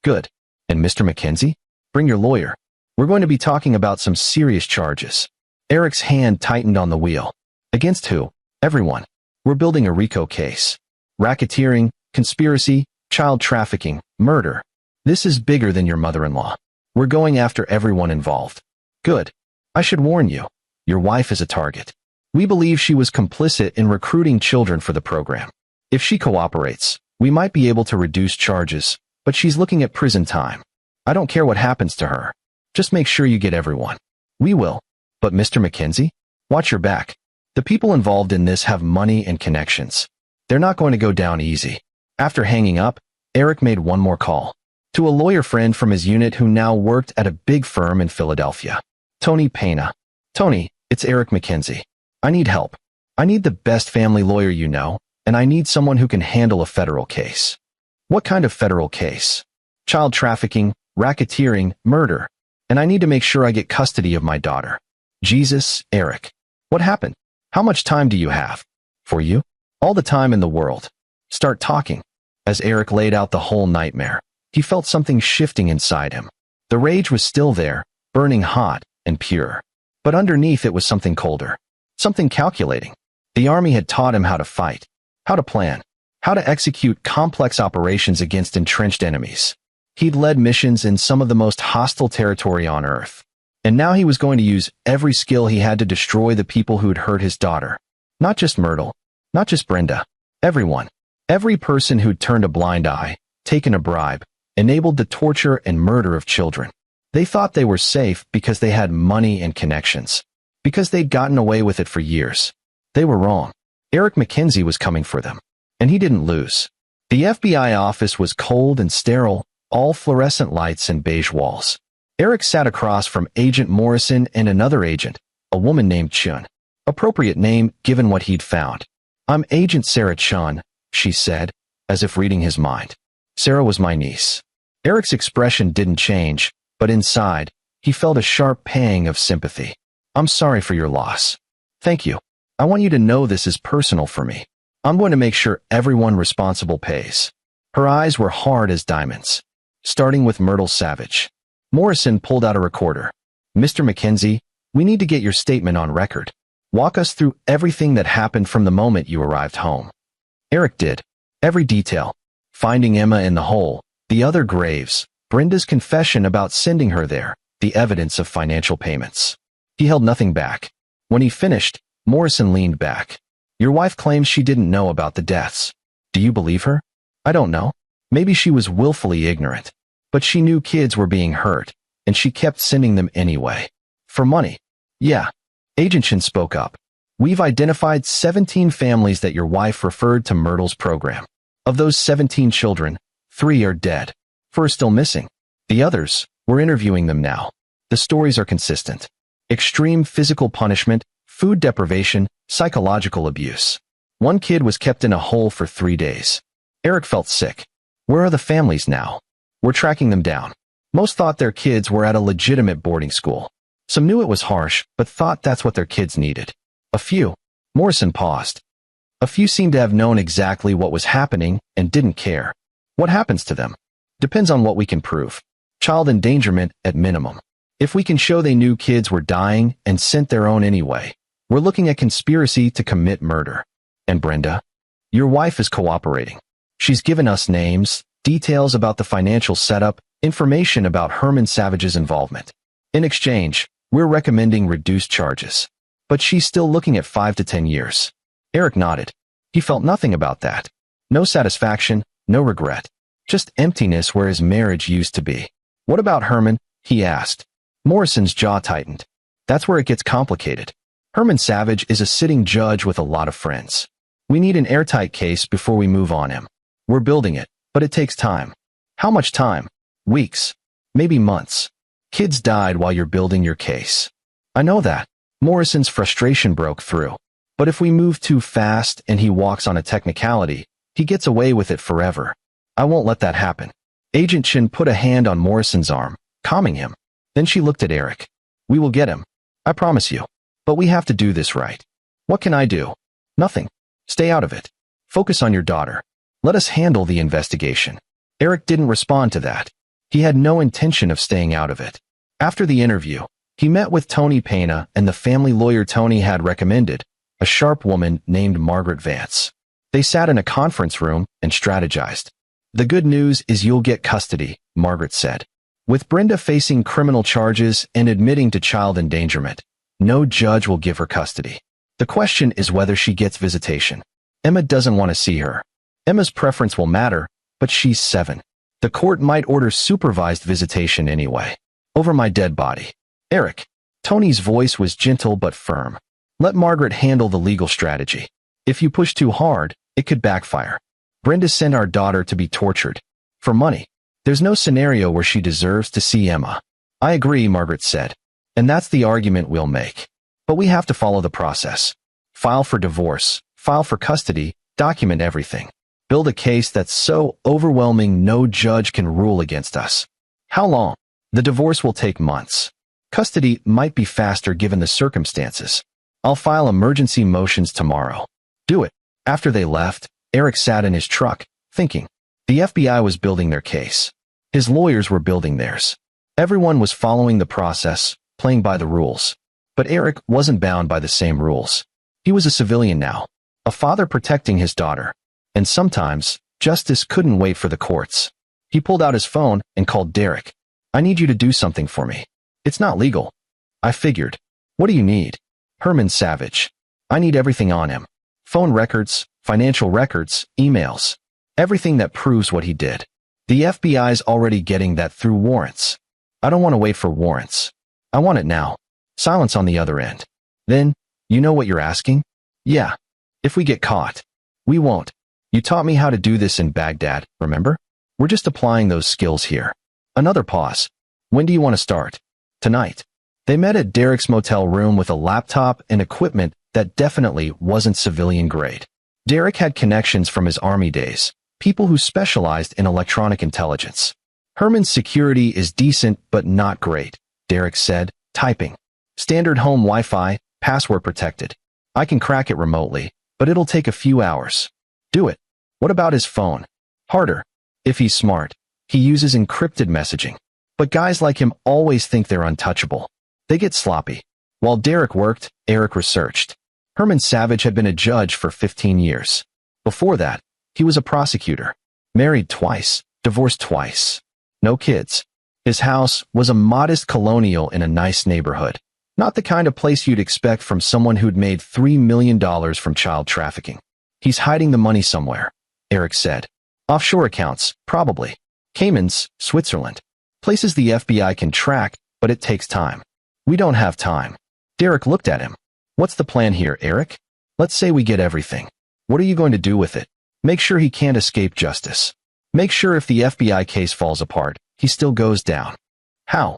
Good. And Mr. McKenzie? Bring your lawyer. We're going to be talking about some serious charges. Eric's hand tightened on the wheel. Against who? Everyone. We're building a RICO case. Racketeering, conspiracy, child trafficking, murder. This is bigger than your mother-in-law. We're going after everyone involved. Good. I should warn you. Your wife is a target. We believe she was complicit in recruiting children for the program. If she cooperates, we might be able to reduce charges, but she's looking at prison time. I don't care what happens to her. Just make sure you get everyone. We will. But Mr. McKenzie? Watch your back. The people involved in this have money and connections. They're not going to go down easy. After hanging up, Eric made one more call. To a lawyer friend from his unit who now worked at a big firm in Philadelphia. Tony Pena. Tony, it's Eric McKenzie. I need help. I need the best family lawyer you know, and I need someone who can handle a federal case. What kind of federal case? Child trafficking, racketeering, murder. And I need to make sure I get custody of my daughter. Jesus, Eric. What happened? How much time do you have? For you? All the time in the world. Start talking. As Eric laid out the whole nightmare, he felt something shifting inside him. The rage was still there, burning hot and pure. But underneath it was something colder. Something calculating. The army had taught him how to fight, how to plan, how to execute complex operations against entrenched enemies. He'd led missions in some of the most hostile territory on Earth. And now he was going to use every skill he had to destroy the people who'd hurt his daughter. Not just Myrtle, not just Brenda. Everyone. Every person who'd turned a blind eye, taken a bribe, enabled the torture and murder of children. They thought they were safe because they had money and connections. Because they'd gotten away with it for years. They were wrong. Eric McKenzie was coming for them. And he didn't lose. The FBI office was cold and sterile, all fluorescent lights and beige walls. Eric sat across from Agent Morrison and another agent, a woman named Chun. Appropriate name given what he'd found. "I'm Agent Sarah Chun," she said, as if reading his mind. Sarah was my niece. Eric's expression didn't change, but inside, he felt a sharp pang of sympathy. "I'm sorry for your loss." "Thank you. I want you to know this is personal for me. I'm going to make sure everyone responsible pays." Her eyes were hard as diamonds. Starting with Myrtle Savage. Morrison pulled out a recorder. "Mr. Mackenzie, we need to get your statement on record. Walk us through everything that happened from the moment you arrived home." Eric did. Every detail. Finding Emma in the hole, the other graves, Brenda's confession about sending her there, the evidence of financial payments. He held nothing back. When he finished, Morrison leaned back. "Your wife claims she didn't know about the deaths. Do you believe her?" "I don't know. Maybe she was willfully ignorant. But she knew kids were being hurt, and she kept sending them anyway. For money." "Yeah." Agent Chin spoke up. "We've identified 17 families that your wife referred to Myrtle's program. Of those 17 children, 3 are dead. 4 are still missing. The others, we're interviewing them now. The stories are consistent. Extreme physical punishment, food deprivation, psychological abuse. One kid was kept in a hole for 3 days." Eric felt sick. "Where are the families now?" "We're tracking them down. Most thought their kids were at a legitimate boarding school. Some knew it was harsh, but thought that's what their kids needed. A few." Morrison paused. "A few seem to have known exactly what was happening and didn't care. What happens to them? Depends on what we can prove. Child endangerment at minimum. If we can show they knew kids were dying and sent their own anyway, we're looking at conspiracy to commit murder." "And Brenda?" "Your wife is cooperating. She's given us names, details about the financial setup, information about Herman Savage's involvement. In exchange, we're recommending reduced charges. But she's still looking at 5 to 10 years. Eric nodded. He felt nothing about that. No satisfaction, no regret. Just emptiness where his marriage used to be. "What about Herman?" he asked. Morrison's jaw tightened. "That's where it gets complicated. Herman Savage is a sitting judge with a lot of friends. We need an airtight case before we move on him. We're building it, but it takes time." "How much time?" "Weeks. Maybe months. Kids died while you're building your case." "I know that." Morrison's frustration broke through. "But if we move too fast and he walks on a technicality, he gets away with it forever. I won't let that happen." Agent Chin put a hand on Morrison's arm, calming him. Then she looked at Eric. "We will get him. I promise you. But we have to do this right." "What can I do?" "Nothing. Stay out of it. Focus on your daughter. Let us handle the investigation." Eric didn't respond to that. He had no intention of staying out of it. After the interview, he met with Tony Pena and the family lawyer Tony had recommended, a sharp woman named Margaret Vance. They sat in a conference room and strategized. "The good news is you'll get custody," Margaret said. "With Brenda facing criminal charges and admitting to child endangerment, no judge will give her custody. The question is whether she gets visitation. Emma doesn't want to see her. Emma's preference will matter, but she's 7. The court might order supervised visitation anyway. Over my dead body." "Eric." Tony's voice was gentle but firm. "Let Margaret handle the legal strategy. If you push too hard, it could backfire. Brenda sent our daughter to be tortured. For money. There's no scenario where she deserves to see Emma." "I agree," Margaret said. "And that's the argument we'll make. But we have to follow the process. File for divorce, file for custody, document everything. Build a case that's so overwhelming no judge can rule against us." "How long?" "The divorce will take months. Custody might be faster given the circumstances. I'll file emergency motions tomorrow." "Do it." After they left, Eric sat in his truck, thinking. The FBI was building their case. His lawyers were building theirs. Everyone was following the process, playing by the rules. But Eric wasn't bound by the same rules. He was a civilian now, a father protecting his daughter. And sometimes, justice couldn't wait for the courts. He pulled out his phone and called Derek. "I need you to do something for me. It's not legal." "I figured. What do you need?" "Herman Savage. I need everything on him. Phone records, financial records, emails. Everything that proves what he did. The FBI's already getting that through warrants. I don't want to wait for warrants. I want it now." Silence on the other end. "Then, you know what you're asking?" "Yeah. If we get caught." "We won't. You taught me how to do this in Baghdad, remember? We're just applying those skills here. Another pause. When do you want to start? Tonight. They met at Derek's motel room with a laptop and equipment that definitely wasn't civilian grade. Derek had connections from his army days, people who specialized in electronic intelligence. Herman's security is decent but not great, Derek said, typing. Standard home Wi-Fi, password protected. I can crack it remotely, but it'll take a few hours. Do it. What about his phone? Harder. If he's smart, he uses encrypted messaging. But guys like him always think they're untouchable. They get sloppy. While Derek worked, Eric researched. Herman Savage had been a judge for 15 years. Before that, he was a prosecutor. Married twice, divorced twice. No kids. His house was a modest colonial in a nice neighborhood. Not the kind of place you'd expect from someone who'd made $3 million from child trafficking. He's hiding the money somewhere, Eric said. Offshore accounts, probably. Caymans, Switzerland. Places the FBI can track, but it takes time. We don't have time. Derek looked at him. What's the plan here, Eric? Let's say we get everything. What are you going to do with it? Make sure he can't escape justice. Make sure if the FBI case falls apart, he still goes down. How?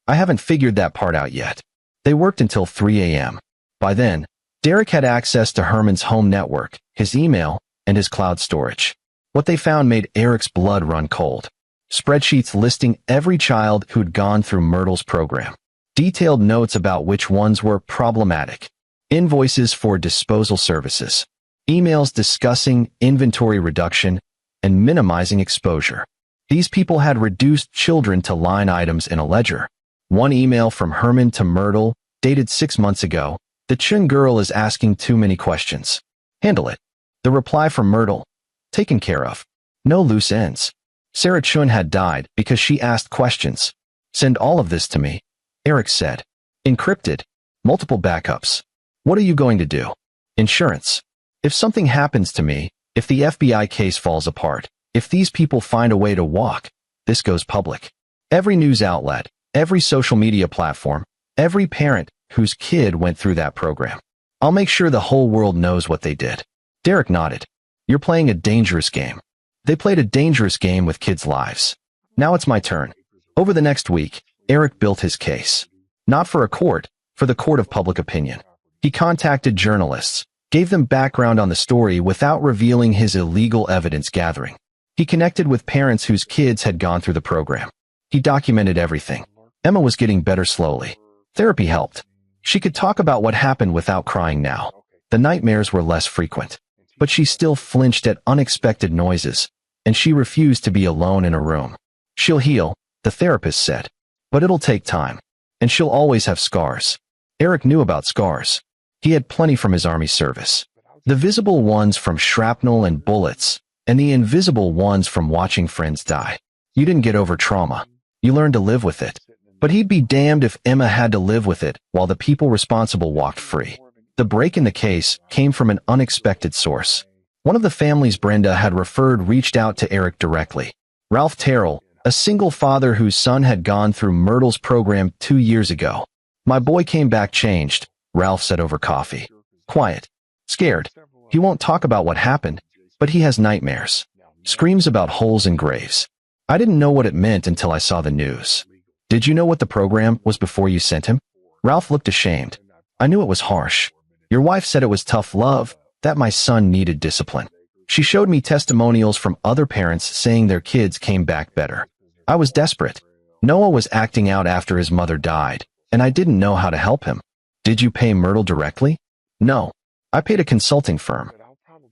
I haven't figured that part out yet. They worked until 3 a.m. By then, Derek had access to Herman's home network, his email, and his cloud storage. What they found made Eric's blood run cold. Spreadsheets listing every child who'd gone through Myrtle's program. Detailed notes about which ones were problematic. Invoices for disposal services. Emails discussing inventory reduction and minimizing exposure. These people had reduced children to line items in a ledger. One email from Herman to Myrtle, dated 6 months ago. The Chun girl is asking too many questions. Handle it. The reply from Myrtle. Taken care of. No loose ends. Sarah Chun had died because she asked questions. Send all of this to me, Eric said. Encrypted. Multiple backups. What are you going to do? Insurance. If something happens to me, if the FBI case falls apart, if these people find a way to walk, this goes public. Every news outlet, every social media platform, every parent whose kid went through that program. I'll make sure the whole world knows what they did. Derek nodded. You're playing a dangerous game. They played a dangerous game with kids' lives. Now it's my turn. Over the next week, Eric built his case. Not for a court, for the court of public opinion. He contacted journalists, gave them background on the story without revealing his illegal evidence gathering. He connected with parents whose kids had gone through the program. He documented everything. Emma was getting better slowly. Therapy helped. She could talk about what happened without crying now. The nightmares were less frequent. But she still flinched at unexpected noises, and she refused to be alone in a room. She'll heal, the therapist said. But it'll take time. And she'll always have scars. Eric knew about scars. He had plenty from his army service. The visible ones from shrapnel and bullets, and the invisible ones from watching friends die. You didn't get over trauma. You learned to live with it. But he'd be damned if Emma had to live with it while the people responsible walked free. The break in the case came from an unexpected source. One of the families Brenda had referred reached out to Eric directly. Ralph Terrell, a single father whose son had gone through Myrtle's program 2 years ago. My boy came back changed, Ralph said over coffee. Quiet. Scared. He won't talk about what happened, but he has nightmares. Screams about holes in graves. I didn't know what it meant until I saw the news. Did you know what the program was before you sent him? Ralph looked ashamed. I knew it was harsh. Your wife said it was tough love, that my son needed discipline. She showed me testimonials from other parents saying their kids came back better. I was desperate. Noah was acting out after his mother died, and I didn't know how to help him. Did you pay Myrtle directly? No. I paid a consulting firm.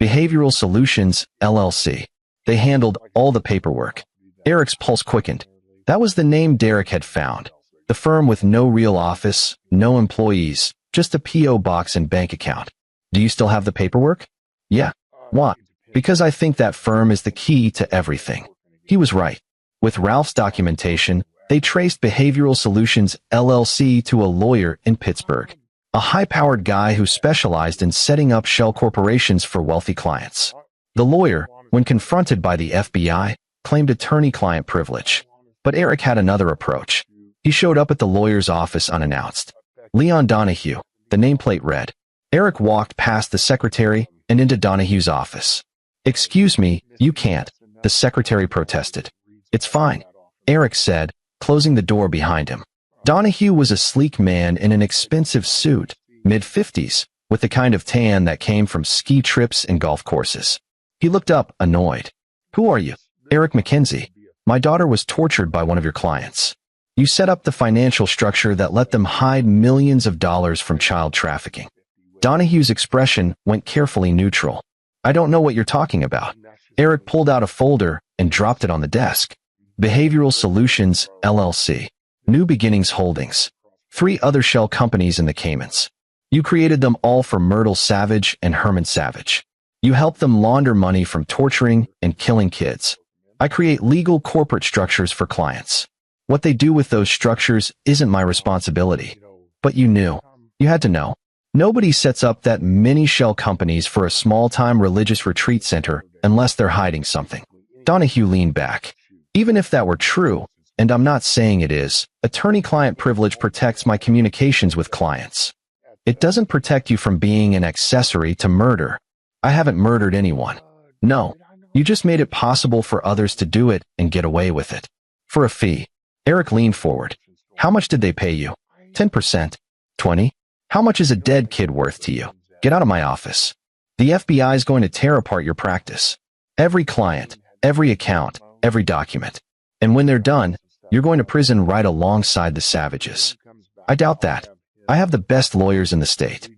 Behavioral Solutions, LLC. They handled all the paperwork. Eric's pulse quickened. That was the name Derek had found. The firm with no real office, no employees, just a P.O. box and bank account. Do you still have the paperwork? Yeah. Why? Because I think that firm is the key to everything. He was right. With Ralph's documentation, they traced Behavioral Solutions, LLC to a lawyer in Pittsburgh. A high-powered guy who specialized in setting up shell corporations for wealthy clients. The lawyer, when confronted by the FBI, claimed attorney-client privilege. But Eric had another approach. He showed up at the lawyer's office unannounced. Leon Donahue, the nameplate read. Eric walked past the secretary and into Donahue's office. Excuse me, you can't, the secretary protested. It's fine, Eric said, closing the door behind him. Donahue was a sleek man in an expensive suit, mid-50s, with the kind of tan that came from ski trips and golf courses. He looked up, annoyed. Who are you? Eric McKenzie. My daughter was tortured by one of your clients. You set up the financial structure that let them hide millions of dollars from child trafficking. Donahue's expression went carefully neutral. I don't know what you're talking about. Eric pulled out a folder and dropped it on the desk. Behavioral Solutions, LLC. New Beginnings Holdings. 3 other shell companies in the Caymans. You created them all for Myrtle Savage and Herman Savage. You helped them launder money from torturing and killing kids. I create legal corporate structures for clients. What they do with those structures isn't my responsibility. But you knew. You had to know. Nobody sets up that many shell companies for a small-time religious retreat center unless they're hiding something. Donahue leaned back. Even if that were true, and I'm not saying it is, attorney-client privilege protects my communications with clients. It doesn't protect you from being an accessory to murder. I haven't murdered anyone. No, you just made it possible for others to do it and get away with it. For a fee. Eric leaned forward. How much did they pay you? 10%? 20? How much is a dead kid worth to you? Get out of my office. The FBI is going to tear apart your practice. Every client, every account, every document. And when they're done, you're going to prison right alongside the savages. I doubt that. I have the best lawyers in the state.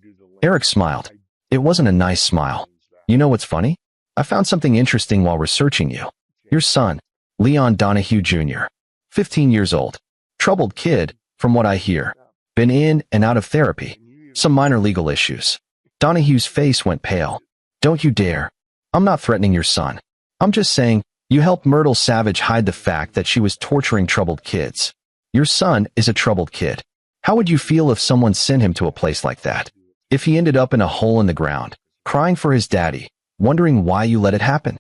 Eric smiled. It wasn't a nice smile. You know what's funny? I found something interesting while researching you. Your son, Leon Donahue Jr., 15 years old. Troubled kid, from what I hear. Been in and out of therapy. Some minor legal issues. Donahue's face went pale. Don't you dare. I'm not threatening your son. I'm just saying, you helped Myrtle Savage hide the fact that she was torturing troubled kids. Your son is a troubled kid. How would you feel if someone sent him to a place like that? If he ended up in a hole in the ground, crying for his daddy, wondering why you let it happen?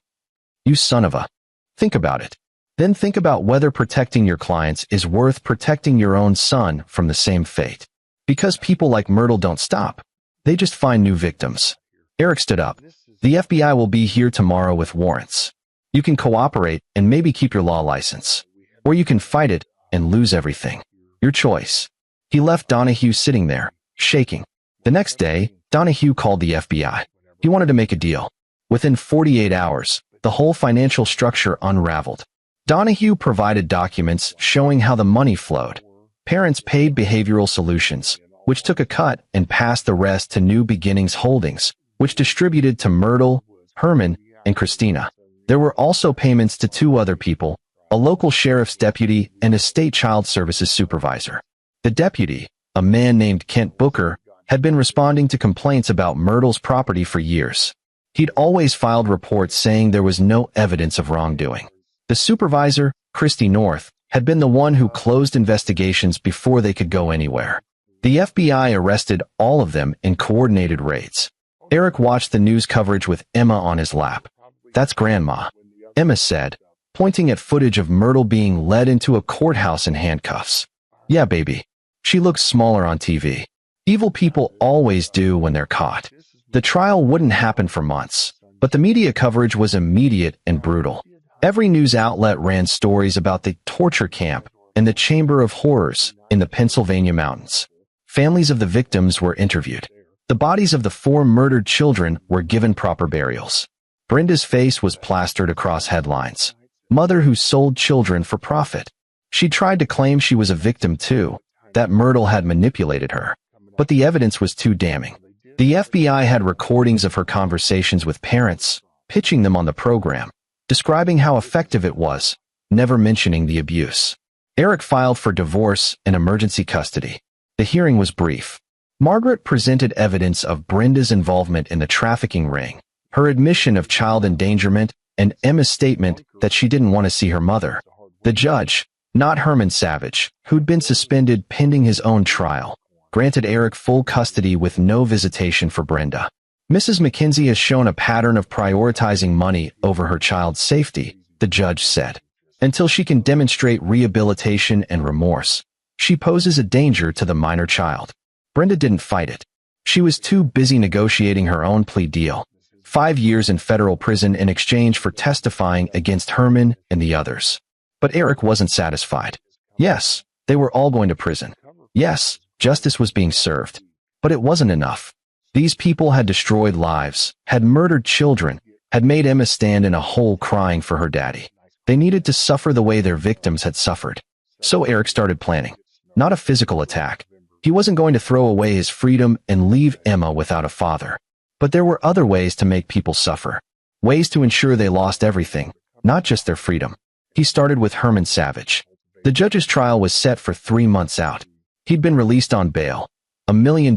You son of a... Think about it. Then think about whether protecting your clients is worth protecting your own son from the same fate. Because people like Myrtle don't stop. They just find new victims. Eric stood up. The FBI will be here tomorrow with warrants. You can cooperate and maybe keep your law license. Or you can fight it and lose everything. Your choice. He left Donahue sitting there, shaking. The next day, Donahue called the FBI. He wanted to make a deal. Within 48 hours, the whole financial structure unraveled. Donahue provided documents showing how the money flowed. Parents paid Behavioral Solutions, which took a cut and passed the rest to New Beginnings Holdings, which distributed to Myrtle, Herman, and Christina. There were also payments to 2 other people, a local sheriff's deputy and a state child services supervisor. The deputy, a man named Kent Booker, had been responding to complaints about Myrtle's property for years. He'd always filed reports saying there was no evidence of wrongdoing. The supervisor, Christy North, had been the one who closed investigations before they could go anywhere. The FBI arrested all of them in coordinated raids. Eric watched the news coverage with Emma on his lap. That's Grandma, Emma said, pointing at footage of Myrtle being led into a courthouse in handcuffs. Yeah, baby. She looks smaller on TV. Evil people always do when they're caught. The trial wouldn't happen for months, but the media coverage was immediate and brutal. Every news outlet ran stories about the torture camp and the Chamber of Horrors in the Pennsylvania mountains. Families of the victims were interviewed. The bodies of the 4 murdered children were given proper burials. Brenda's face was plastered across headlines. Mother who sold children for profit. She tried to claim she was a victim too, that Myrtle had manipulated her. But the evidence was too damning. The FBI had recordings of her conversations with parents, pitching them on the program, describing how effective it was, never mentioning the abuse. Eric filed for divorce and emergency custody. The hearing was brief. Margaret presented evidence of Brenda's involvement in the trafficking ring, her admission of child endangerment, and Emma's statement that she didn't want to see her mother. The judge, not Herman Savage, who'd been suspended pending his own trial, granted Eric full custody with no visitation for Brenda. Mrs. McKenzie has shown a pattern of prioritizing money over her child's safety, the judge said. Until she can demonstrate rehabilitation and remorse, she poses a danger to the minor child. Brenda didn't fight it. She was too busy negotiating her own plea deal. 5 years in federal prison in exchange for testifying against Herman and the others. But Eric wasn't satisfied. Yes, they were all going to prison. Yes, justice was being served. But it wasn't enough. These people had destroyed lives, had murdered children, had made Emma stand in a hole crying for her daddy. They needed to suffer the way their victims had suffered. So Eric started planning. Not a physical attack. He wasn't going to throw away his freedom and leave Emma without a father. But there were other ways to make people suffer. Ways to ensure they lost everything, not just their freedom. He started with Herman Savage. The judge's trial was set for 3 months out. He'd been released on bail. $1 million,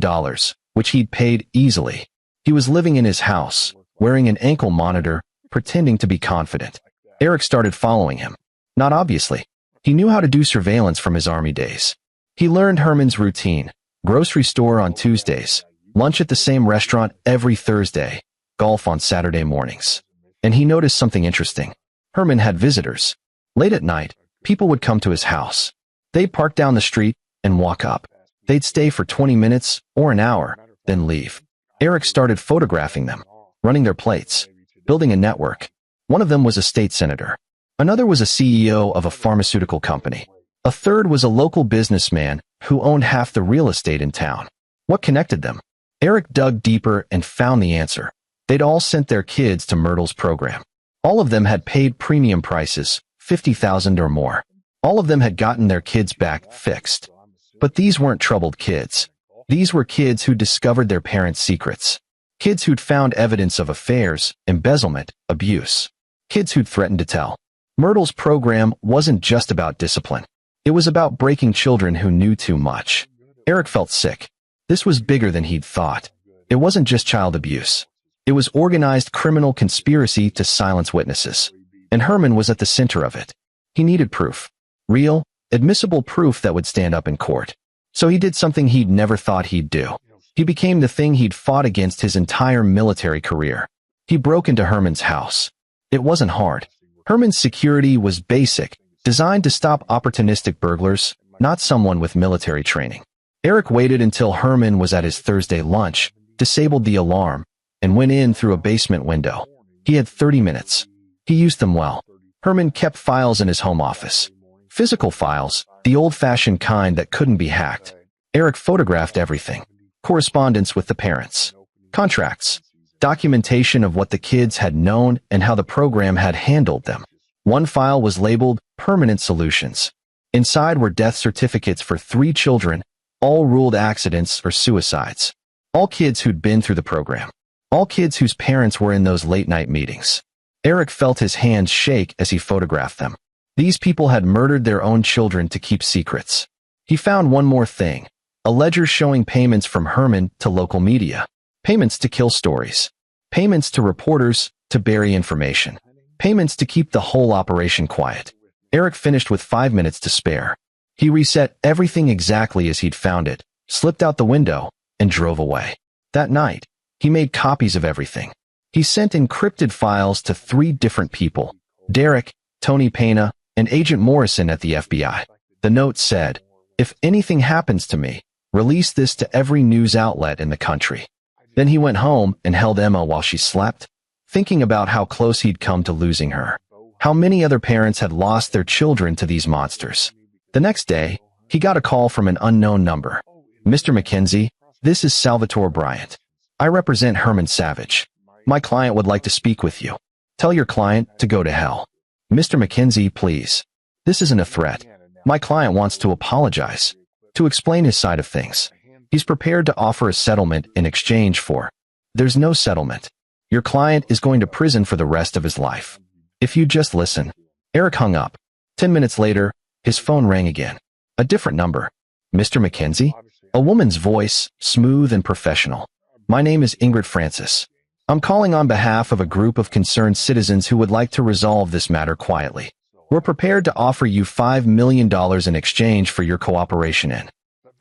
which he'd paid easily. He was living in his house, wearing an ankle monitor, pretending to be confident. Eric started following him. Not obviously. He knew how to do surveillance from his army days. He learned Herman's routine: grocery store on Tuesdays, lunch at the same restaurant every Thursday, golf on Saturday mornings. And he noticed something interesting. Herman had visitors. Late at night, people would come to his house. They'd park down the street and walk up. They'd stay for 20 minutes or an hour, then leave. Eric started photographing them, running their plates, building a network. One of them was a state senator. Another was a CEO of a pharmaceutical company. A third was a local businessman who owned half the real estate in town. What connected them? Eric dug deeper and found the answer. They'd all sent their kids to Myrtle's program. All of them had paid premium prices, $50,000 or more. All of them had gotten their kids back fixed. But these weren't troubled kids. These were kids who discovered their parents' secrets. Kids who'd found evidence of affairs, embezzlement, abuse. Kids who'd threatened to tell. Myrtle's program wasn't just about discipline. It was about breaking children who knew too much. Eric felt sick. This was bigger than he'd thought. It wasn't just child abuse. It was organized criminal conspiracy to silence witnesses. And Herman was at the center of it. He needed proof. Real, admissible proof that would stand up in court. So he did something he'd never thought he'd do. He became the thing he'd fought against his entire military career. He broke into Herman's house. It wasn't hard. Herman's security was basic, designed to stop opportunistic burglars, not someone with military training. Eric waited until Herman was at his Thursday lunch, disabled the alarm, and went in through a basement window. He had 30 minutes. He used them well. Herman kept files in his home office. Physical files, the old-fashioned kind that couldn't be hacked. Eric photographed everything. Correspondence with the parents. Contracts. Documentation of what the kids had known and how the program had handled them. One file was labeled Permanent Solutions. Inside were death certificates for 3 children, all ruled accidents or suicides. All kids who'd been through the program. All kids whose parents were in those late-night meetings. Eric felt his hands shake as he photographed them. These people had murdered their own children to keep secrets. He found one more thing. A ledger showing payments from Herman to local media. Payments to kill stories. Payments to reporters to bury information. Payments to keep the whole operation quiet. Eric finished with 5 minutes to spare. He reset everything exactly as he'd found it, slipped out the window, and drove away. That night, he made copies of everything. He sent encrypted files to 3 different people: Derek, Tony Pena, and Agent Morrison at the FBI. The note said, "If anything happens to me, release this to every news outlet in the country." Then he went home and held Emma while she slept, thinking about how close he'd come to losing her. How many other parents had lost their children to these monsters. The next day, he got a call from an unknown number. "Mr. Mackenzie, this is Salvatore Bryant. I represent Herman Savage. My client would like to speak with you. Tell your client to go to hell." "Mr. Mackenzie, please. This isn't a threat. My client wants to apologize, to explain his side of things. He's prepared to offer a settlement in exchange for—" "There's no settlement. Your client is going to prison for the rest of his life. If you just listen." Eric hung up. 10 minutes later, his phone rang again. A different number. "Mr. Mackenzie?" A woman's voice, smooth and professional. "My name is Ingrid Francis. I'm calling on behalf of a group of concerned citizens who would like to resolve this matter quietly. We're prepared to offer you $5 million in exchange for your cooperation in—"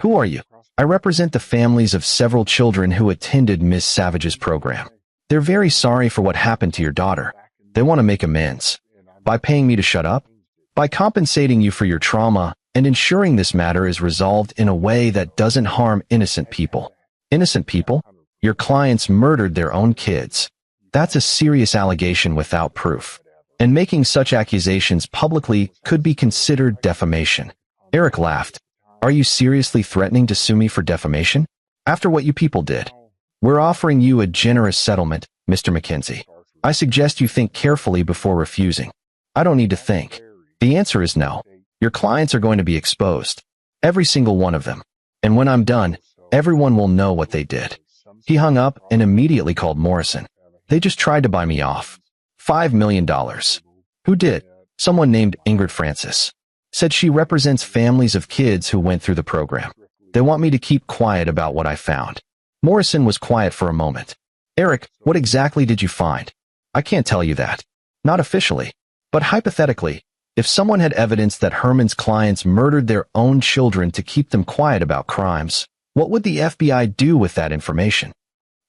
"Who are you?" "I represent the families of several children who attended Miss Savage's program. They're very sorry for what happened to your daughter. They want to make amends. By paying me to shut up? By compensating you for your trauma and ensuring this matter is resolved in a way that doesn't harm innocent people." "Innocent people? Your clients murdered their own kids. That's a serious allegation without proof. And making such accusations publicly could be considered defamation. Eric laughed. Are you seriously threatening to sue me for defamation? After what you people did? We're offering you a generous settlement, Mr. Mackenzie. I suggest you think carefully before refusing. I don't need to think. The answer is no. Your clients are going to be exposed. Every single one of them. And when I'm done, everyone will know what they did. He hung up and immediately called Morrison. They just tried to buy me off. $5 million. Who did? Someone named Ingrid Francis. Said she represents families of kids who went through the program. They want me to keep quiet about what I found. Morrison was quiet for a moment. Eric, what exactly did you find? I can't tell you that. Not officially. But hypothetically, if someone had evidence that Herman's clients murdered their own children to keep them quiet about crimes, what would the FBI do with that information?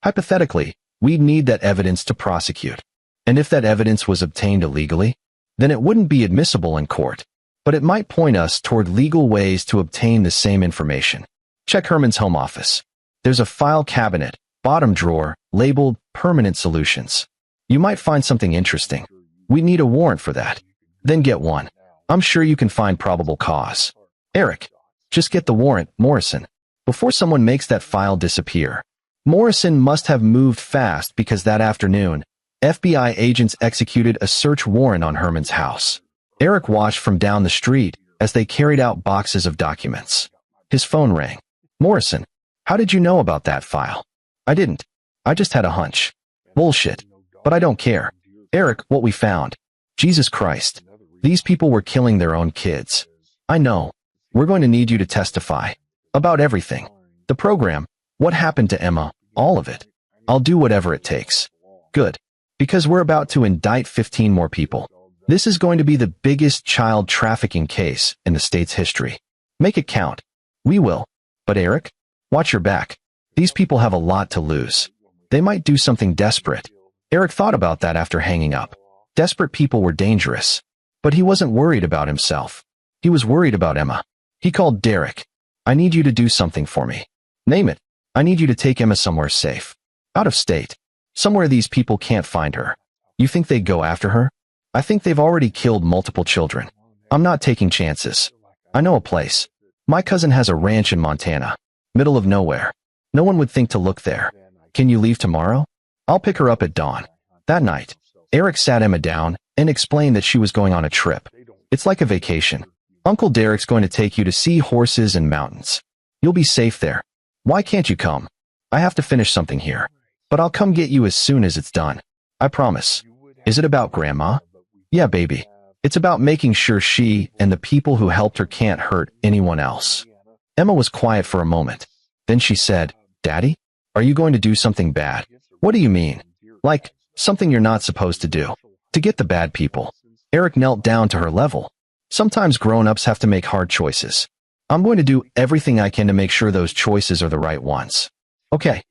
Hypothetically, we'd need that evidence to prosecute. And if that evidence was obtained illegally, then it wouldn't be admissible in court. But it might point us toward legal ways to obtain the same information. Check Herman's home office. There's a file cabinet, bottom drawer, labeled Permanent Solutions. You might find something interesting. We need a warrant for that. Then get one. I'm sure you can find probable cause. Eric, just get the warrant, Morrison, before someone makes that file disappear. Morrison must have moved fast because that afternoon, FBI agents executed a search warrant on Herman's house. Eric watched from down the street as they carried out boxes of documents. His phone rang. Morrison, how did you know about that file? I didn't. I just had a hunch. Bullshit. But I don't care. Eric, what we found. Jesus Christ. These people were killing their own kids. I know. We're going to need you to testify. About everything. The program. What happened to Emma. All of it. I'll do whatever it takes. Good. Because we're about to indict 15 more people. This is going to be the biggest child trafficking case in the state's history. Make it count. We will. But Eric, watch your back. These people have a lot to lose. They might do something desperate. Eric thought about that after hanging up. Desperate people were dangerous. But he wasn't worried about himself. He was worried about Emma. He called Derek. I need you to do something for me. Name it. I need you to take Emma somewhere safe. Out of state. Somewhere these people can't find her. You think they'd go after her? I think they've already killed multiple children. I'm not taking chances. I know a place. My cousin has a ranch in Montana. Middle of nowhere. No one would think to look there. Can you leave tomorrow? I'll pick her up at dawn. That night, Eric sat Emma down and explained that she was going on a trip. It's like a vacation. Uncle Derek's going to take you to see horses and mountains. You'll be safe there. Why can't you come? I have to finish something here. But I'll come get you as soon as it's done. I promise. Is it about Grandma? Yeah, baby. It's about making sure she and the people who helped her can't hurt anyone else. Emma was quiet for a moment. Then she said, Daddy, are you going to do something bad? What do you mean? Like, something you're not supposed to do. To get the bad people. Eric knelt down to her level. Sometimes grown-ups have to make hard choices. I'm going to do everything I can to make sure those choices are the right ones. Okay.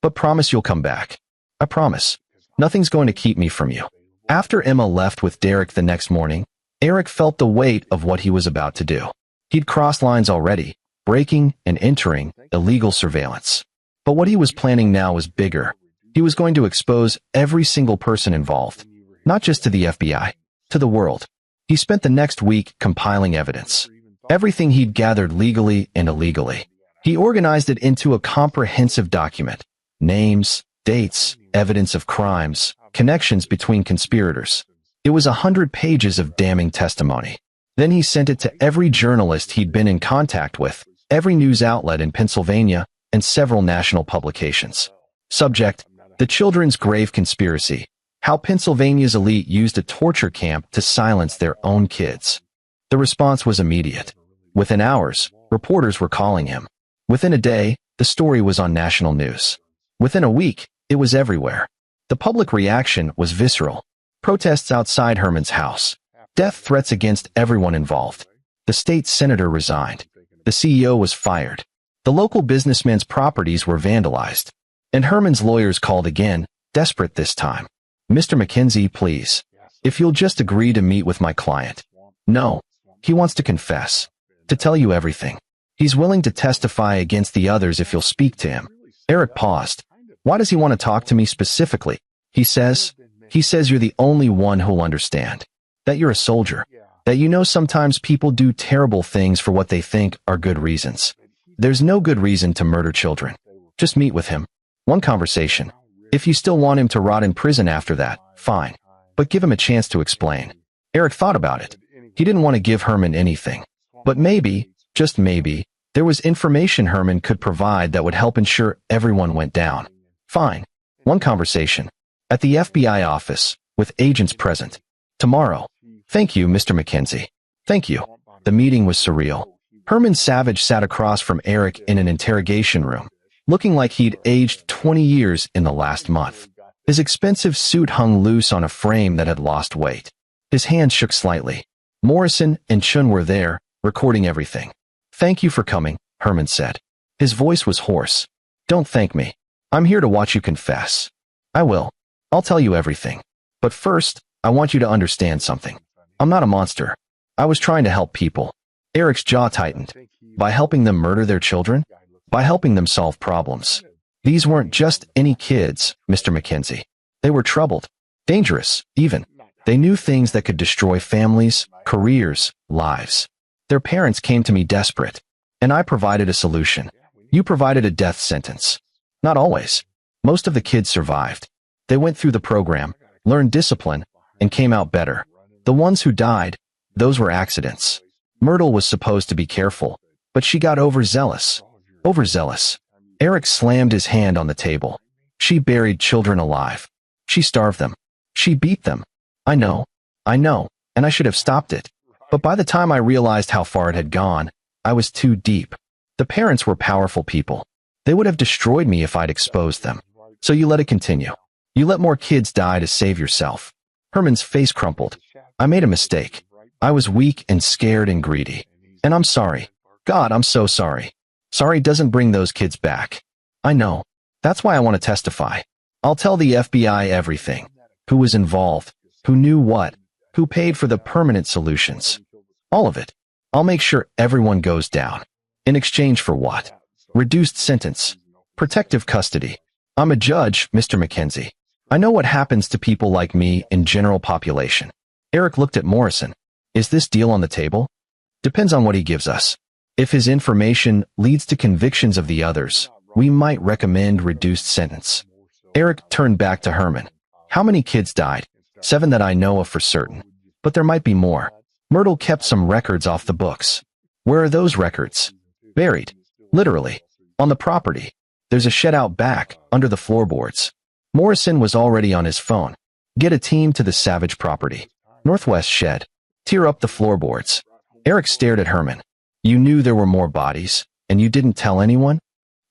But promise you'll come back. I promise. Nothing's going to keep me from you. After Emma left with Derek the next morning, Eric felt the weight of what he was about to do. He'd crossed lines already, breaking and entering illegal surveillance. But what he was planning now was bigger. He was going to expose every single person involved. Not just to the FBI, to the world. He spent the next week compiling evidence. Everything he'd gathered legally and illegally. He organized it into a comprehensive document. Names, dates, evidence of crimes, connections between conspirators. It was 100 pages of damning testimony. Then he sent it to every journalist he'd been in contact with, every news outlet in Pennsylvania, and several national publications. Subject: The Children's Grave Conspiracy. How Pennsylvania's elite used a torture camp to silence their own kids. The response was immediate. Within hours, reporters were calling him. Within a day, the story was on national news. Within a week, it was everywhere. The public reaction was visceral. Protests outside Herman's house. Death threats against everyone involved. The state senator resigned. The CEO was fired. The local businessman's properties were vandalized. And Herman's lawyers called again, desperate this time. Mr. Mackenzie, please. If you'll just agree to meet with my client. No. He wants to confess. To tell you everything. He's willing to testify against the others if you'll speak to him. Eric paused. Why does he want to talk to me specifically? He says, you're the only one who'll understand. That you're a soldier. That you know sometimes people do terrible things for what they think are good reasons. There's no good reason to murder children. Just meet with him. One conversation. If you still want him to rot in prison after that, fine. But give him a chance to explain. Eric thought about it. He didn't want to give Herman anything. But maybe, just maybe, there was information Herman could provide that would help ensure everyone went down. Fine. One conversation. At the FBI office, with agents present. Tomorrow. Thank you, Mr. Mackenzie. Thank you. The meeting was surreal. Herman Savage sat across from Eric in an interrogation room, looking like he'd aged 20 years in the last month. His expensive suit hung loose on a frame that had lost weight. His hands shook slightly. Morrison and Chun were there, recording everything. Thank you for coming, Herman said. His voice was hoarse. Don't thank me. I'm here to watch you confess. I will. I'll tell you everything. But first, I want you to understand something. I'm not a monster. I was trying to help people. Eric's jaw tightened. By helping them murder their children? By helping them solve problems. These weren't just any kids, Mr. Mackenzie. They were troubled. Dangerous, even. They knew things that could destroy families, careers, lives. Their parents came to me desperate. And I provided a solution. You provided a death sentence. Not always. Most of the kids survived. They went through the program, learned discipline, and came out better. The ones who died, those were accidents. Myrtle was supposed to be careful, but she got overzealous. Overzealous. Eric slammed his hand on the table. She buried children alive. She starved them. She beat them. I know, and I should have stopped it. But by the time I realized how far it had gone, I was too deep. The parents were powerful people. They would have destroyed me if I'd exposed them. So you let it continue. You let more kids die to save yourself. Herman's face crumpled. I made a mistake. I was weak and scared and greedy. And I'm sorry. God, I'm so sorry. Sorry doesn't bring those kids back. I know. That's why I want to testify. I'll tell the FBI everything. Who was involved? Who knew what? Who paid for the permanent solutions? All of it. I'll make sure everyone goes down. In exchange for what? Reduced sentence. Protective custody. I'm a judge, Mr. Mackenzie. I know what happens to people like me in general population. Eric looked at Morrison. Is this deal on the table? Depends on what he gives us. If his information leads to convictions of the others, we might recommend reduced sentence. Eric turned back to Herman. How many kids died? 7 that I know of for certain. But there might be more. Myrtle kept some records off the books. Where are those records? Buried. Literally. On the property. There's a shed out back, under the floorboards. Morrison was already on his phone. Get a team to the Savage property. Northwest shed. Tear up the floorboards. Eric stared at Herman. You knew there were more bodies, and you didn't tell anyone?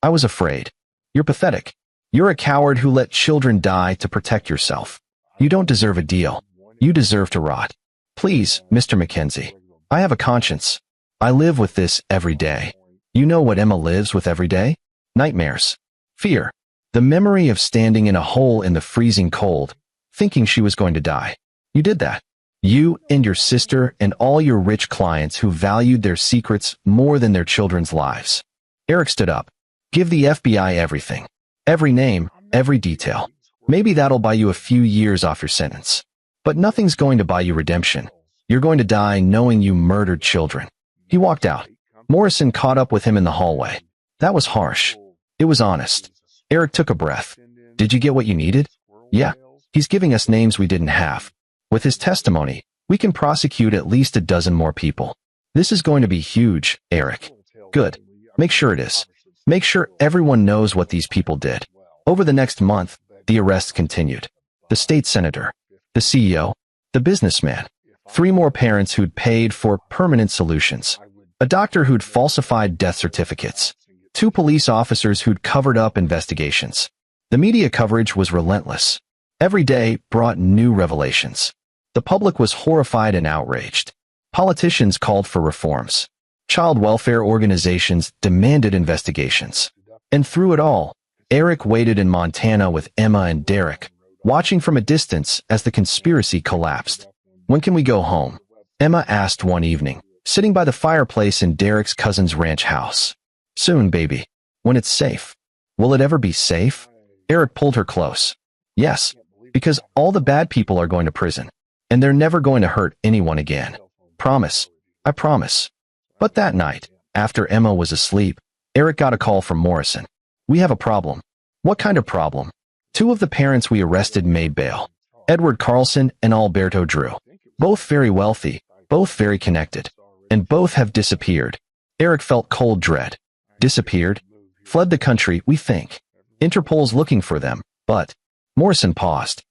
I was afraid. You're pathetic. You're a coward who let children die to protect yourself. You don't deserve a deal. You deserve to rot. Please, Mr. Mackenzie. I have a conscience. I live with this every day. You know what Emma lives with every day? Nightmares. Fear. The memory of standing in a hole in the freezing cold, thinking she was going to die. You did that. You and your sister and all your rich clients who valued their secrets more than their children's lives. Eric stood up. Give the FBI everything. Every name, every detail. Maybe that'll buy you a few years off your sentence. But nothing's going to buy you redemption. You're going to die knowing you murdered children. He walked out. Morrison caught up with him in the hallway. That was harsh. It was honest. Eric took a breath. Did you get what you needed? Yeah. He's giving us names we didn't have. With his testimony, we can prosecute at least a dozen more people. This is going to be huge, Eric. Good. Make sure it is. Make sure everyone knows what these people did. Over the next month, the arrests continued. The state senator, the CEO, the businessman, 3 more parents who'd paid for permanent solutions, a doctor who'd falsified death certificates, 2 police officers who'd covered up investigations. The media coverage was relentless. Every day brought new revelations. The public was horrified and outraged. Politicians called for reforms. Child welfare organizations demanded investigations. And through it all, Eric waited in Montana with Emma and Derek, watching from a distance as the conspiracy collapsed. When can we go home? Emma asked one evening, sitting by the fireplace in Derek's cousin's ranch house. Soon, baby. When it's safe. Will it ever be safe? Eric pulled her close. Yes. Because all the bad people are going to prison, and they're never going to hurt anyone again. Promise. I promise. But that night, after Emma was asleep, Eric got a call from Morrison. We have a problem. What kind of problem? Two of the parents we arrested made bail. Edward Carlson and Alberto Drew. Both very wealthy, both very connected, and both have disappeared. Eric felt cold dread. Disappeared? Fled the country, we think. Interpol's looking for them, but... Morrison paused.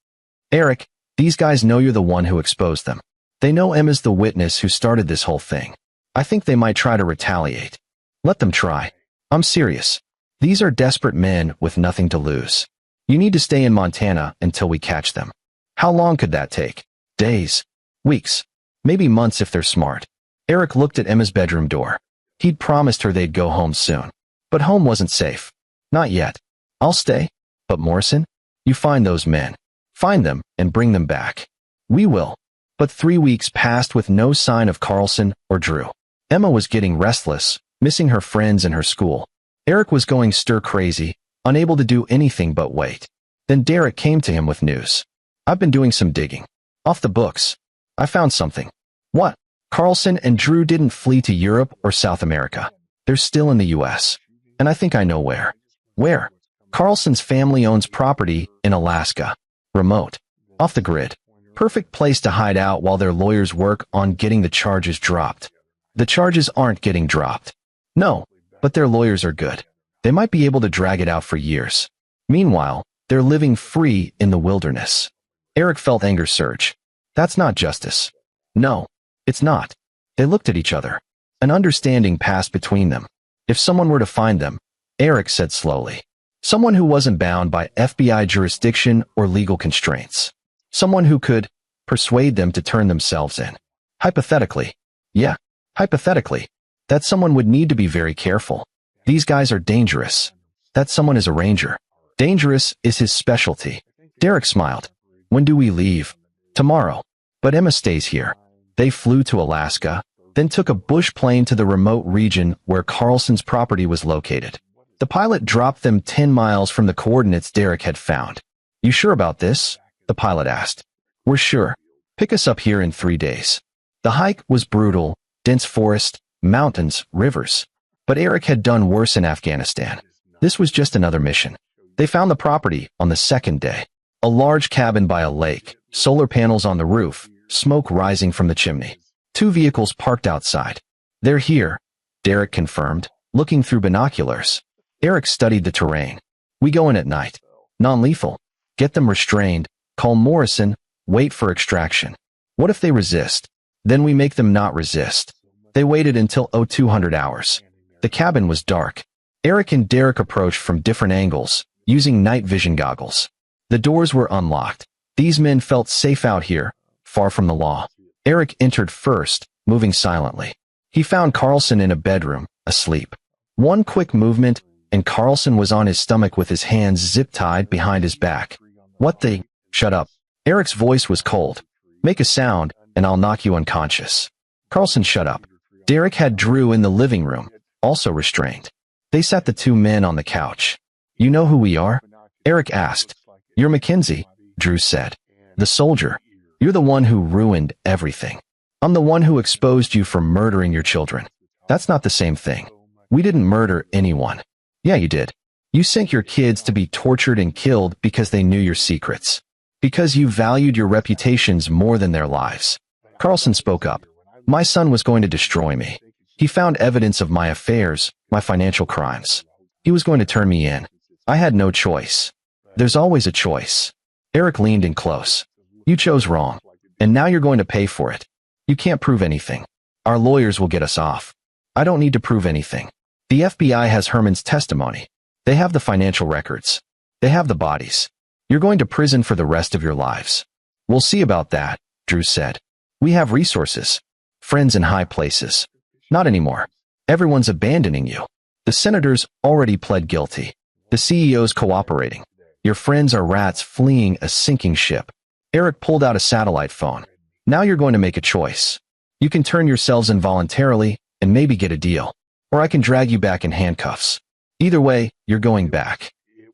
Eric, these guys know you're the one who exposed them. They know Emma's the witness who started this whole thing. I think they might try to retaliate. Let them try. I'm serious. These are desperate men with nothing to lose. You need to stay in Montana until we catch them. How long could that take? Days? Weeks? Maybe months if they're smart. Eric looked at Emma's bedroom door. He'd promised her they'd go home soon. But home wasn't safe. Not yet. I'll stay. But Morrison? You find those men. Find them and bring them back. We will. But 3 weeks passed with no sign of Carlson or Drew. Emma was getting restless, missing her friends and her school. Eric was going stir-crazy, unable to do anything but wait. Then Derek came to him with news. I've been doing some digging. Off the books. I found something. What? Carlson and Drew didn't flee to Europe or South America. They're still in the U.S. And I think I know where. Where? Carlson's family owns property in Alaska. Remote. Off the grid. Perfect place to hide out while their lawyers work on getting the charges dropped. The charges aren't getting dropped. No, but their lawyers are good. They might be able to drag it out for years. Meanwhile, they're living free in the wilderness. Eric felt anger surge. That's not justice. No, it's not. They looked at each other. An understanding passed between them. If someone were to find them, Eric said slowly. Someone who wasn't bound by FBI jurisdiction or legal constraints. Someone who could persuade them to turn themselves in. Hypothetically. Yeah, hypothetically. That someone would need to be very careful. These guys are dangerous. That someone is a ranger. Dangerous is his specialty. Derek smiled. When do we leave? Tomorrow. But Emma stays here. They flew to Alaska, then took a bush plane to the remote region where Carlson's property was located. The pilot dropped them 10 miles from the coordinates Derek had found. You sure about this? The pilot asked. We're sure. Pick us up here in 3 days. The hike was brutal, dense forest, mountains, rivers. But Eric had done worse in Afghanistan. This was just another mission. They found the property on the second day. A large cabin by a lake, solar panels on the roof, smoke rising from the chimney. 2 vehicles parked outside. They're here, Derek confirmed, looking through binoculars. Eric studied the terrain. We go in at night. Non-lethal. Get them restrained, call Morrison, wait for extraction. What if they resist? Then we make them not resist. They waited until 0200 hours. The cabin was dark. Eric and Derek approached from different angles, using night vision goggles. The doors were unlocked. These men felt safe out here, far from the law. Eric entered first, moving silently. He found Carlson in a bedroom, asleep. One quick movement, and Carlson was on his stomach with his hands zip-tied behind his back. What the? Shut up. Eric's voice was cold. Make a sound, and I'll knock you unconscious. Carlson shut up. Derek had Drew in the living room, also restrained. They sat the 2 men on the couch. You know who we are? Eric asked. You're Mackenzie, Drew said. The soldier. You're the one who ruined everything. I'm the one who exposed you for murdering your children. That's not the same thing. We didn't murder anyone. Yeah, you did. You sent your kids to be tortured and killed because they knew your secrets. Because you valued your reputations more than their lives. Carlson spoke up. My son was going to destroy me. He found evidence of my affairs, my financial crimes. He was going to turn me in. I had no choice. There's always a choice. Eric leaned in close. You chose wrong. And now you're going to pay for it. You can't prove anything. Our lawyers will get us off. I don't need to prove anything. The FBI has Herman's testimony. They have the financial records. They have the bodies. You're going to prison for the rest of your lives. We'll see about that, Drew said. We have resources. Friends in high places. Not anymore. Everyone's abandoning you. The senators already pled guilty. The CEO's cooperating. Your friends are rats fleeing a sinking ship. Eric pulled out a satellite phone. Now you're going to make a choice. You can turn yourselves in voluntarily and maybe get a deal. Or I can drag you back in handcuffs. Either way, you're going back.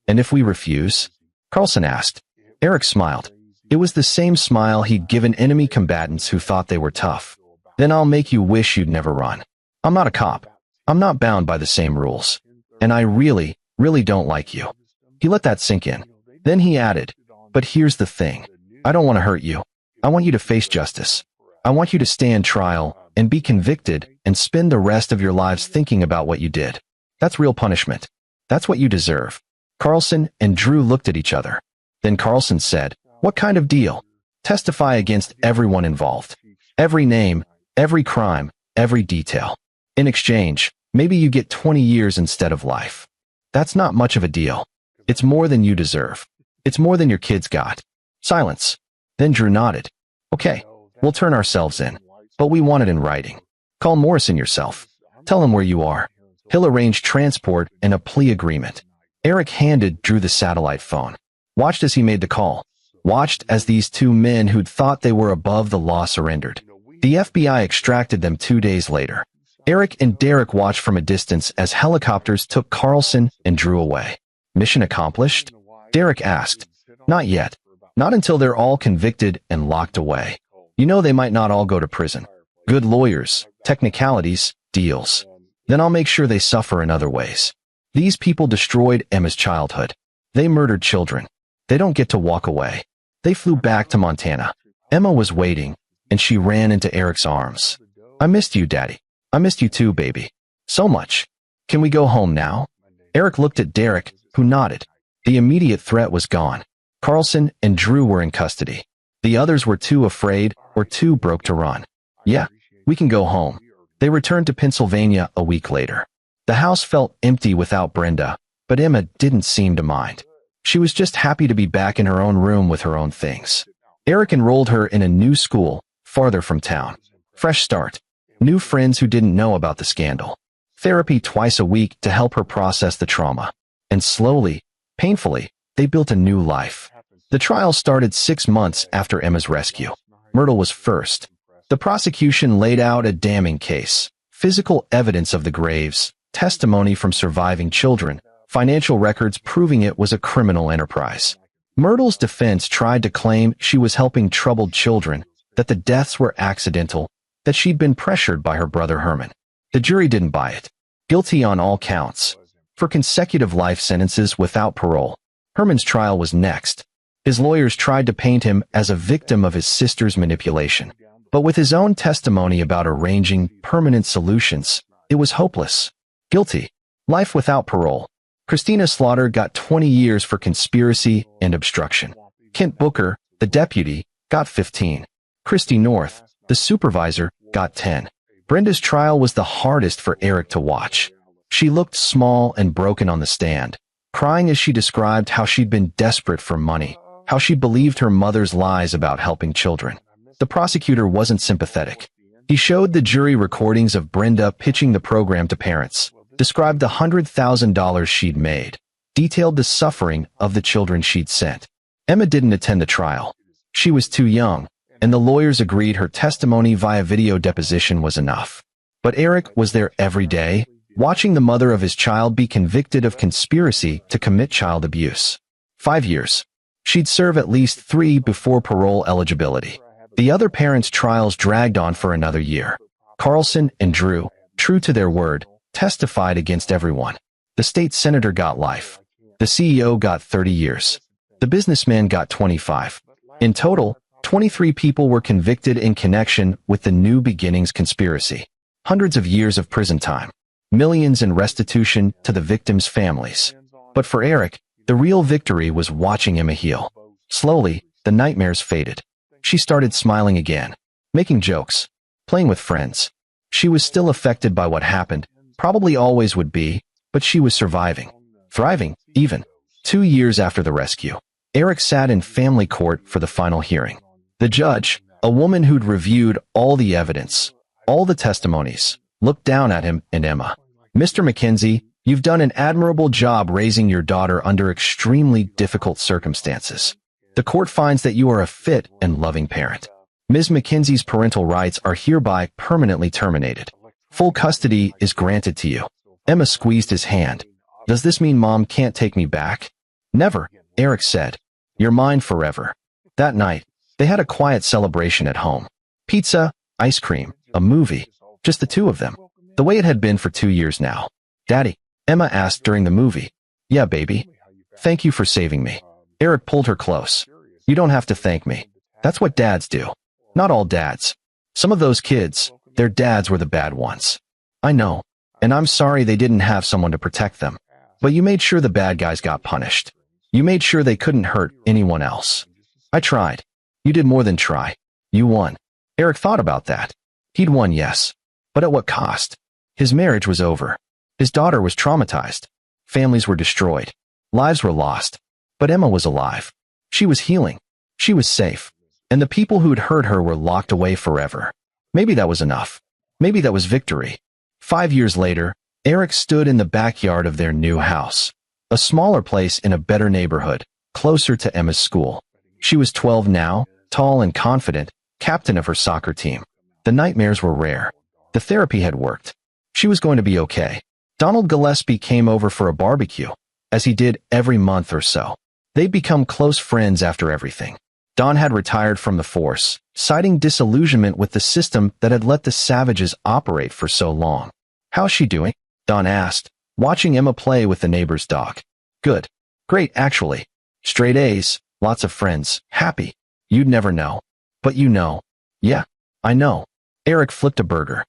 And if we refuse? Carlson asked. Eric smiled. It was the same smile he'd given enemy combatants who thought they were tough. Then I'll make you wish you'd never run. I'm not a cop. I'm not bound by the same rules. And I really, really don't like you. He let that sink in. Then he added, but here's the thing. I don't want to hurt you. I want you to face justice. I want you to stand trial and be convicted and spend the rest of your lives thinking about what you did. That's real punishment. That's what you deserve. Carlson and Drew looked at each other. Then Carlson said, what kind of deal? Testify against everyone involved. Every name, every crime, every detail. In exchange, maybe you get 20 years instead of life. That's not much of a deal. It's more than you deserve. It's more than your kids got. Silence. Then Drew nodded. Okay, we'll turn ourselves in. But we want it in writing. Call Morrison yourself. Tell him where you are. He'll arrange transport and a plea agreement. Eric handed Drew the satellite phone. Watched as he made the call. Watched as these two men who'd thought they were above the law surrendered. The FBI extracted them 2 days later. Eric and Derek watched from a distance as helicopters took Carlson and Drew away. Mission accomplished? Derek asked. Not yet. Not until they're all convicted and locked away. You know they might not all go to prison. Good lawyers, technicalities, deals. Then I'll make sure they suffer in other ways. These people destroyed Emma's childhood. They murdered children. They don't get to walk away. They flew back to Montana. Emma was waiting, and she ran into Eric's arms. I missed you, Daddy. I missed you too, baby. So much. Can we go home now? Eric looked at Derek, who nodded. The immediate threat was gone. Carlson and Drew were in custody. The others were too afraid or too broke to run. Yeah, we can go home. They returned to Pennsylvania a week later. The house felt empty without Brenda, but Emma didn't seem to mind. She was just happy to be back in her own room with her own things. Eric enrolled her in a new school, farther from town. Fresh start. New friends who didn't know about the scandal. Therapy twice a week to help her process the trauma. And slowly, painfully, they built a new life. The trial started 6 months after Emma's rescue. Myrtle was first. The prosecution laid out a damning case. Physical evidence of the graves, testimony from surviving children, financial records proving it was a criminal enterprise. Myrtle's defense tried to claim she was helping troubled children, that the deaths were accidental, that she'd been pressured by her brother Herman. The jury didn't buy it. Guilty on all counts. For consecutive life sentences without parole. Herman's trial was next. His lawyers tried to paint him as a victim of his sister's manipulation. But with his own testimony about arranging permanent solutions, it was hopeless. Guilty. Life without parole. Christina Slaughter got 20 years for conspiracy and obstruction. Kent Booker, the deputy, got 15. Christy North, the supervisor, got 10. Brenda's trial was the hardest for Eric to watch. She looked small and broken on the stand, crying as she described how she'd been desperate for money, how she believed her mother's lies about helping children. The prosecutor wasn't sympathetic. He showed the jury recordings of Brenda pitching the program to parents, described the $100,000 she'd made, detailed the suffering of the children she'd sent. Emma didn't attend the trial. She was too young, and the lawyers agreed her testimony via video deposition was enough. But Eric was there every day, watching the mother of his child be convicted of conspiracy to commit child abuse. 5 years. She'd serve at least 3 before parole eligibility. The other parents' trials dragged on for another year. Carlson and Drew, true to their word, testified against everyone. The state senator got life. The CEO got 30 years. The businessman got 25. In total, 23 people were convicted in connection with the New Beginnings conspiracy. Hundreds of years of prison time. Millions in restitution to the victims' families. But for Eric, the real victory was watching Emma heal. Slowly, the nightmares faded. She started smiling again, making jokes, playing with friends. She was still affected by what happened, probably always would be, but she was surviving. Thriving, even. 2 years after the rescue, Eric sat in family court for the final hearing. The judge, a woman who'd reviewed all the evidence, all the testimonies, looked down at him and Emma. Mr. Mackenzie, you've done an admirable job raising your daughter under extremely difficult circumstances. The court finds that you are a fit and loving parent. Ms. Mackenzie's parental rights are hereby permanently terminated. Full custody is granted to you. Emma squeezed his hand. Does this mean Mom can't take me back? Never, Eric said. You're mine forever. That night, they had a quiet celebration at home. Pizza, ice cream, a movie. Just the two of them. The way it had been for 2 years now. Daddy, Emma asked during the movie. Yeah, baby. Thank you for saving me. Eric pulled her close. You don't have to thank me. That's what dads do. Not all dads. Some of those kids, their dads were the bad ones. I know. And I'm sorry they didn't have someone to protect them. But you made sure the bad guys got punished. You made sure they couldn't hurt anyone else. I tried. You did more than try. You won. Eric thought about that. He'd won, yes. But at what cost? His marriage was over. His daughter was traumatized. Families were destroyed. Lives were lost. But Emma was alive. She was healing. She was safe. And the people who'd hurt her were locked away forever. Maybe that was enough. Maybe that was victory. 5 years later, Eric stood in the backyard of their new house. A smaller place in a better neighborhood, closer to Emma's school. She was 12 now, tall and confident, captain of her soccer team. The nightmares were rare. The therapy had worked. She was going to be okay. Donald Gillespie came over for a barbecue, as he did every month or so. They'd become close friends after everything. Don had retired from the force, citing disillusionment with the system that had let the savages operate for so long. How's she doing? Don asked, watching Emma play with the neighbor's dog. Good. Great, actually. Straight A's, lots of friends, happy. You'd never know. But you know. Yeah, I know. Eric flipped a burger.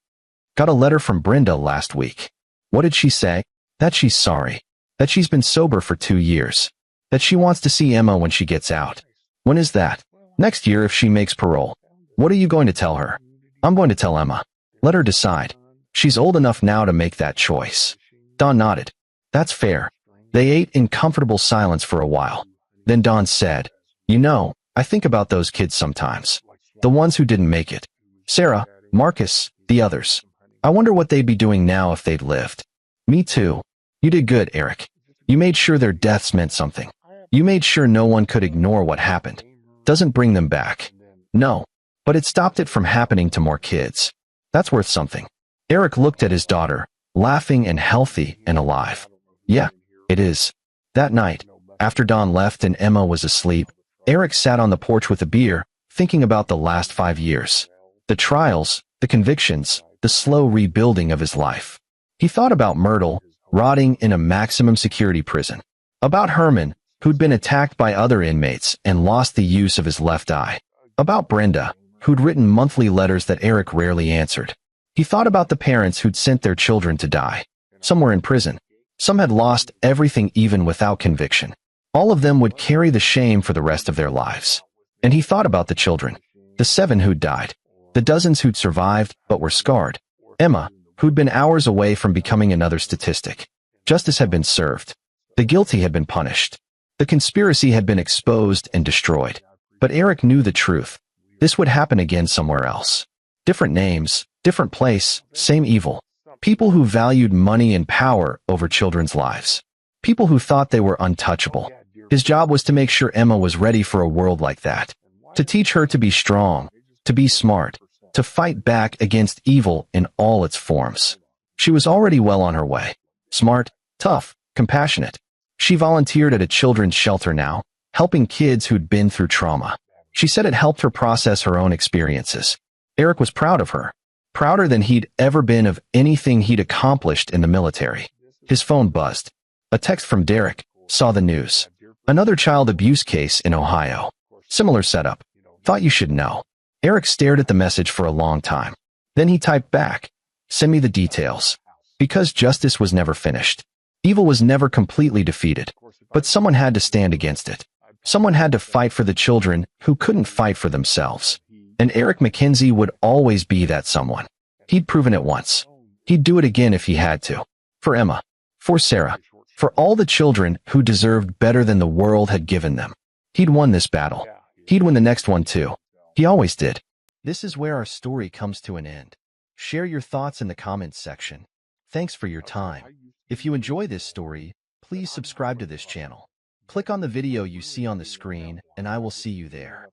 Got a letter from Brenda last week. What did she say? That she's sorry. That she's been sober for 2 years. That she wants to see Emma when she gets out. When is that? Next year if she makes parole. What are you going to tell her? I'm going to tell Emma. Let her decide. She's old enough now to make that choice. Don nodded. That's fair. They ate in comfortable silence for a while. Then Don said, You know, I think about those kids sometimes. The ones who didn't make it. Sarah, Marcus, the others. I wonder what they'd be doing now if they'd lived. Me too. You did good, Eric. You made sure their deaths meant something. You made sure no one could ignore what happened. Doesn't bring them back. No. But it stopped it from happening to more kids. That's worth something. Eric looked at his daughter, laughing and healthy and alive. Yeah, it is. That night, after Don left and Emma was asleep, Eric sat on the porch with a beer, thinking about the last 5 years. The trials, the convictions, the slow rebuilding of his life. He thought about Myrtle, rotting in a maximum security prison. About Herman, who'd been attacked by other inmates and lost the use of his left eye. About Brenda, who'd written monthly letters that Eric rarely answered. He thought about the parents who'd sent their children to die. Some were in prison. Some had lost everything even without conviction. All of them would carry the shame for the rest of their lives. And he thought about the children. The 7 who'd died. The dozens who'd survived but were scarred. Emma, who'd been hours away from becoming another statistic. Justice had been served. The guilty had been punished. The conspiracy had been exposed and destroyed. But Eric knew the truth. This would happen again somewhere else. Different names, different place, same evil. People who valued money and power over children's lives. People who thought they were untouchable. His job was to make sure Emma was ready for a world like that. To teach her to be strong, to be smart, to fight back against evil in all its forms. She was already well on her way. Smart, tough, compassionate. She volunteered at a children's shelter now, helping kids who'd been through trauma. She said it helped her process her own experiences. Eric was proud of her. Prouder than he'd ever been of anything he'd accomplished in the military. His phone buzzed. A text from Derek. Saw the news. Another child abuse case in Ohio. Similar setup. Thought you should know. Eric stared at the message for a long time. Then he typed back. Send me the details. Because justice was never finished. Evil was never completely defeated. But someone had to stand against it. Someone had to fight for the children who couldn't fight for themselves. And Eric McKenzie would always be that someone. He'd proven it once. He'd do it again if he had to. For Emma. For Sarah. For all the children who deserved better than the world had given them. He'd won this battle. He'd win the next one too. He always did. This is where our story comes to an end. Share your thoughts in the comments section. Thanks for your time. If you enjoy this story, please subscribe to this channel. Click on the video you see on the screen, and I will see you there.